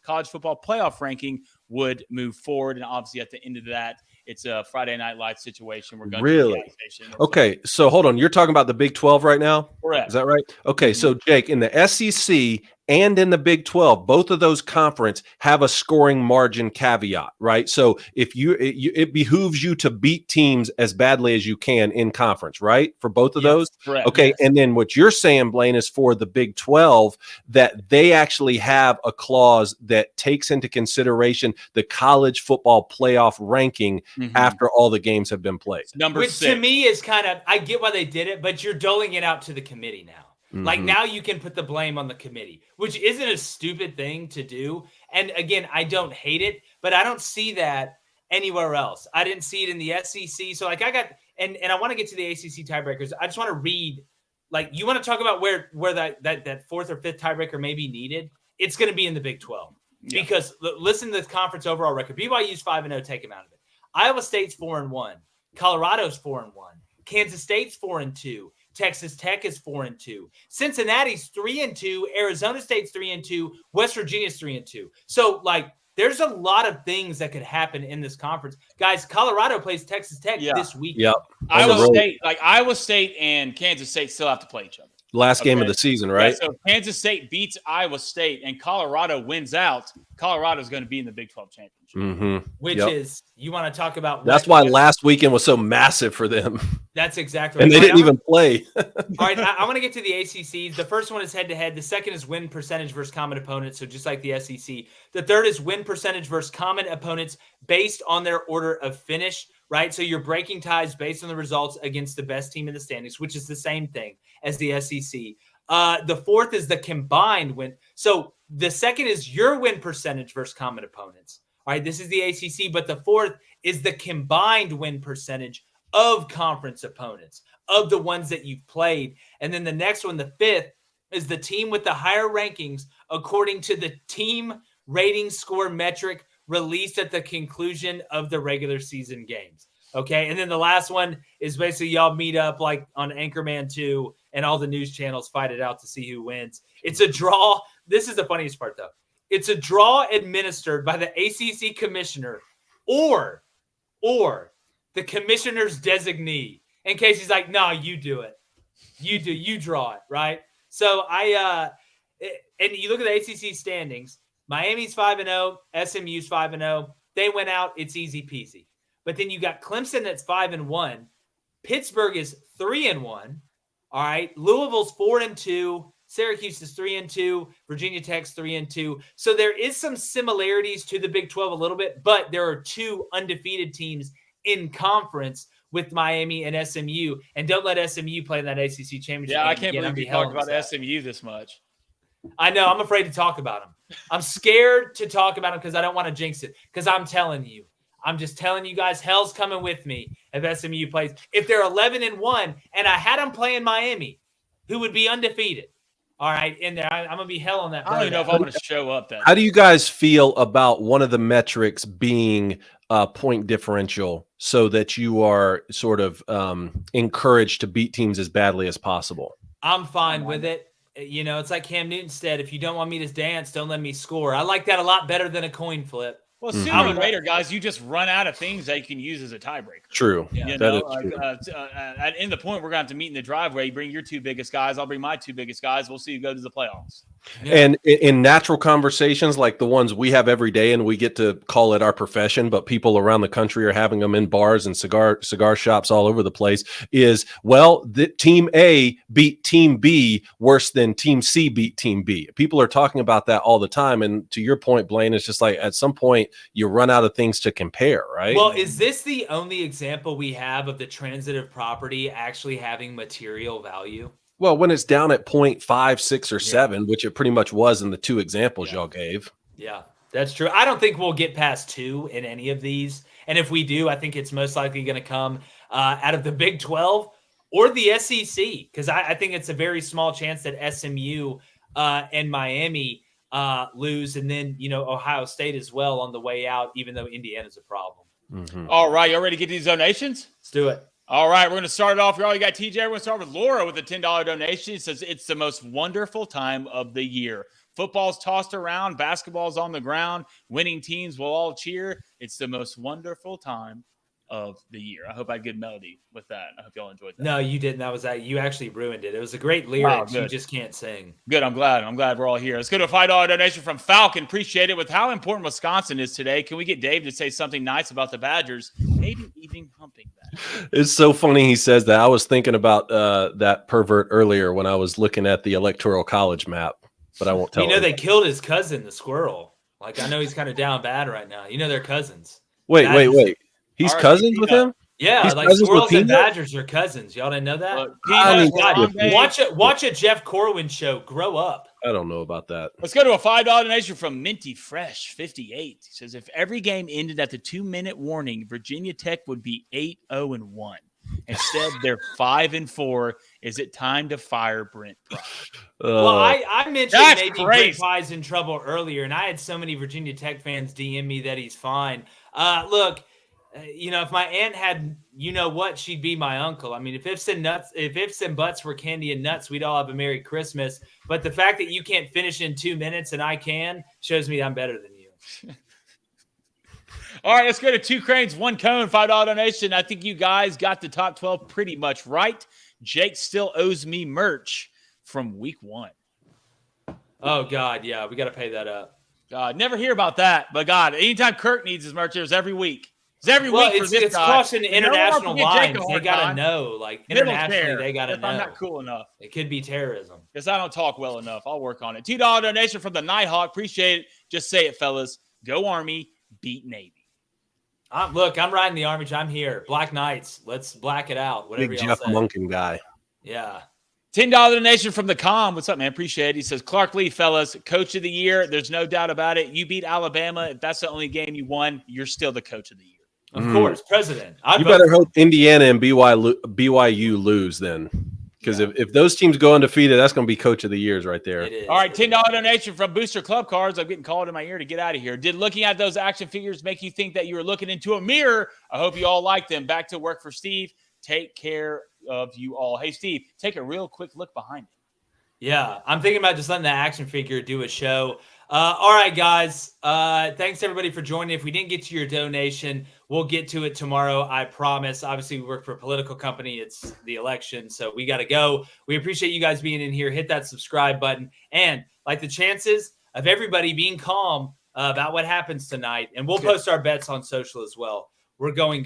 playoff ranking would move forward. And obviously, at the end of that, it's a Friday Night Lights situation. We're going to Really? Okay, so hold on. You're talking about the Big 12 right now? Correct. Is that right? Okay, so Jake, in the SEC and in the Big 12, both of those conference have a scoring margin caveat, right? So if it behooves you to beat teams as badly as you can in conference, right? For both of those? Correct. Okay, Yes. and then what you're saying, Blaine, is for the Big 12 that they actually have a clause that takes into consideration the college football playoff ranking after all the games have been played. Which 6. to me is kind of, I get why they did it, but you're doling it out to the committee now. Like now you can put the blame on the committee, which isn't a stupid thing to do. And again, I don't hate it, but I don't see that anywhere else. I didn't see it in the SEC. So like I got, and I want to get to the ACC tiebreakers. I just want to read, like you want to talk about where that fourth or fifth tiebreaker may be needed. It's going to be in the Big 12 because listen to the conference overall record. BYU's 5-0, take him out of it. Iowa State's 4-1. Colorado's 4-1. Kansas State's 4-2. Texas Tech is 4-2. Cincinnati's 3-2. Arizona State's 3-2. West Virginia's 3-2. So, like, there's a lot of things that could happen in this conference. Guys, Colorado plays Texas Tech this week. Yep. Iowa State and Kansas State still have to play each other. Last game of the season, right? Yeah, so if Kansas State beats Iowa State and Colorado wins out, Colorado's going to be in the Big 12 championship. Which is, you want to talk about. That's why last weekend was so massive for them. That's exactly right. And they didn't even play. All right, I want to get to the ACCs. The first one is head-to-head. The second is win percentage versus common opponents, so just like the SEC. The third is win percentage versus common opponents based on their order of finish, right? So you're breaking ties based on the results against the best team in the standings, which is the same thing as the SEC. The fourth is the combined win. So the second is your win percentage versus common opponents. All right, this is the ACC, but the fourth is the combined win percentage of conference opponents, of the ones that you've played. And then the next one, the fifth, is the team with the higher rankings according to the team rating score metric released at the conclusion of the regular season games. Okay, and then the last one is basically y'all meet up like on Anchorman 2 and all the news channels fight it out to see who wins. It's a draw. This is the funniest part, though. It's a draw administered by the ACC commissioner or the commissioner's designee, in case he's like, no, you do it. You draw it, right? So and you look at the ACC standings, Miami's 5-0, SMU's 5-0. They went out, it's easy peasy. But then you got Clemson that's 5-1. Pittsburgh is 3-1. All right. Louisville's 4-2. Syracuse is 3-2. Virginia Tech's 3-2. So there is some similarities to the Big 12 a little bit, but there are two undefeated teams in conference with Miami and SMU. And don't let SMU play in that ACC championship. Yeah, I can't believe you talked about SMU this much. I know. I'm afraid to talk about them. I'm scared to talk about them because I don't want to jinx it. Because I'm just telling you guys, hell's coming with me if SMU plays. If they're 11-1 and I had them playing Miami, who would be undefeated. All right, in there, I'm gonna be hell on that. I don't even know if I'm gonna show up. Then, how do you guys feel about one of the metrics being point differential, so that you are sort of encouraged to beat teams as badly as possible? I'm fine with it. You know, it's like Cam Newton said: "If you don't want me to dance, don't let me score." I like that a lot better than a coin flip. Well, sooner or later, guys, you just run out of things that you can use as a tiebreaker. True. Yeah. That is true. In the point, we're going to have to meet in the driveway. You bring your two biggest guys. I'll bring my two biggest guys. We'll see who goes to the playoffs. Yeah. And in natural conversations like the ones we have every day, and we get to call it our profession, but people around the country are having them in bars and cigar shops all over the place, is, well, the team A beat team B worse than team C beat team B. People are talking about that all the time. And to your point, Blaine, it's just like at some point you run out of things to compare, right? Well, is this the only example we have of the transitive property actually having material value? Well, when it's down at 0.5, 6, or 7, which it pretty much was in the two examples y'all gave. Yeah, that's true. I don't think we'll get past 2 in any of these. And if we do, I think it's most likely going to come out of the Big 12 or the SEC, because I think it's a very small chance that SMU and Miami lose, and then, you know, Ohio State as well on the way out, even though Indiana's a problem. All right, y'all ready to get these donations? Let's do it. All right, we're going to start it off. You got TJ. We're going to start with Laura with a $10 donation. She says, it's the most wonderful time of the year. Football's tossed around. Basketball's on the ground. Winning teams will all cheer. It's the most wonderful time of the year. I hope I had good melody with that. I hope y'all enjoyed that. No, you didn't. You actually ruined it. It was a great lyrics. Wow, you just can't sing. Good. I'm glad we're all here. Let's go to a $5 donation from Falcon. Appreciate it. With how important Wisconsin is today, can we get Dave to say something nice about the Badgers? Maybe even humping that. It's so funny he says that. I was thinking about that pervert earlier when I was looking at the Electoral College map, but I won't tell they killed his cousin, the squirrel. Like, I know he's kind of down bad right now. They're cousins. Wait. He's cousins with him? Yeah, he's like squirrels and badgers are cousins. Y'all didn't know that? Watch a Jeff Corwin show. Grow up. I don't know about that. Let's go to a $5 donation from Minty Fresh 58. He says, if every game ended at the 2-minute warning, Virginia Tech would be 8-0-1. Instead, they're 5-4. Is it time to fire Brent Pry? Well, I mentioned maybe Brent Pry's in trouble earlier, and I had so many Virginia Tech fans DM me that he's fine. Look. If my aunt had, she'd be my uncle. I mean, if ifs and buts were candy and nuts, we'd all have a Merry Christmas. But the fact that you can't finish in 2 minutes and I can shows me I'm better than you. All right, let's go to 2 Cranes, 1 Cone, $5 donation. I think you guys got the top 12 pretty much right. Jake still owes me merch from week 1. Oh, God, yeah, we got to pay that up. God, never hear about that. But, God, anytime Kirk needs his merch, there's every week. It's crossing international lines. They gotta know, internationally, they gotta know. I'm not cool enough. It could be terrorism. Because I don't talk well enough. I'll work on it. $2 donation from the Nighthawk. Appreciate it. Just say it, fellas. Go Army, beat Navy. I'm riding the Army. I'm here. Black Knights. Let's black it out. Whatever Big Jeff Monken guy. Yeah. $10 donation from the Com. What's up, man? Appreciate it. He says, Clark Lee, fellas, coach of the year. There's no doubt about it. You beat Alabama. If that's the only game you won, you're still the coach of the year. Of course, president. You better hope Indiana and BYU lose then. Because if those teams go undefeated, that's going to be coach of the years right there. All right, $10 donation from Booster Club Cards. I'm getting called in my ear to get out of here. Did looking at those action figures make you think that you were looking into a mirror? I hope you all like them. Back to work for Steve. Take care of you all. Hey, Steve, take a real quick look behind it. Yeah, I'm thinking about just letting the action figure do a show. All right, guys. Thanks, everybody, for joining. If we didn't get to your donation, we'll get to it tomorrow. I promise. Obviously, we work for a political company. It's the election, so we got to go. We appreciate you guys being in here. Hit that subscribe button. And like the chances of everybody being calm about what happens tonight. And we'll post our bets on social as well. We're gone.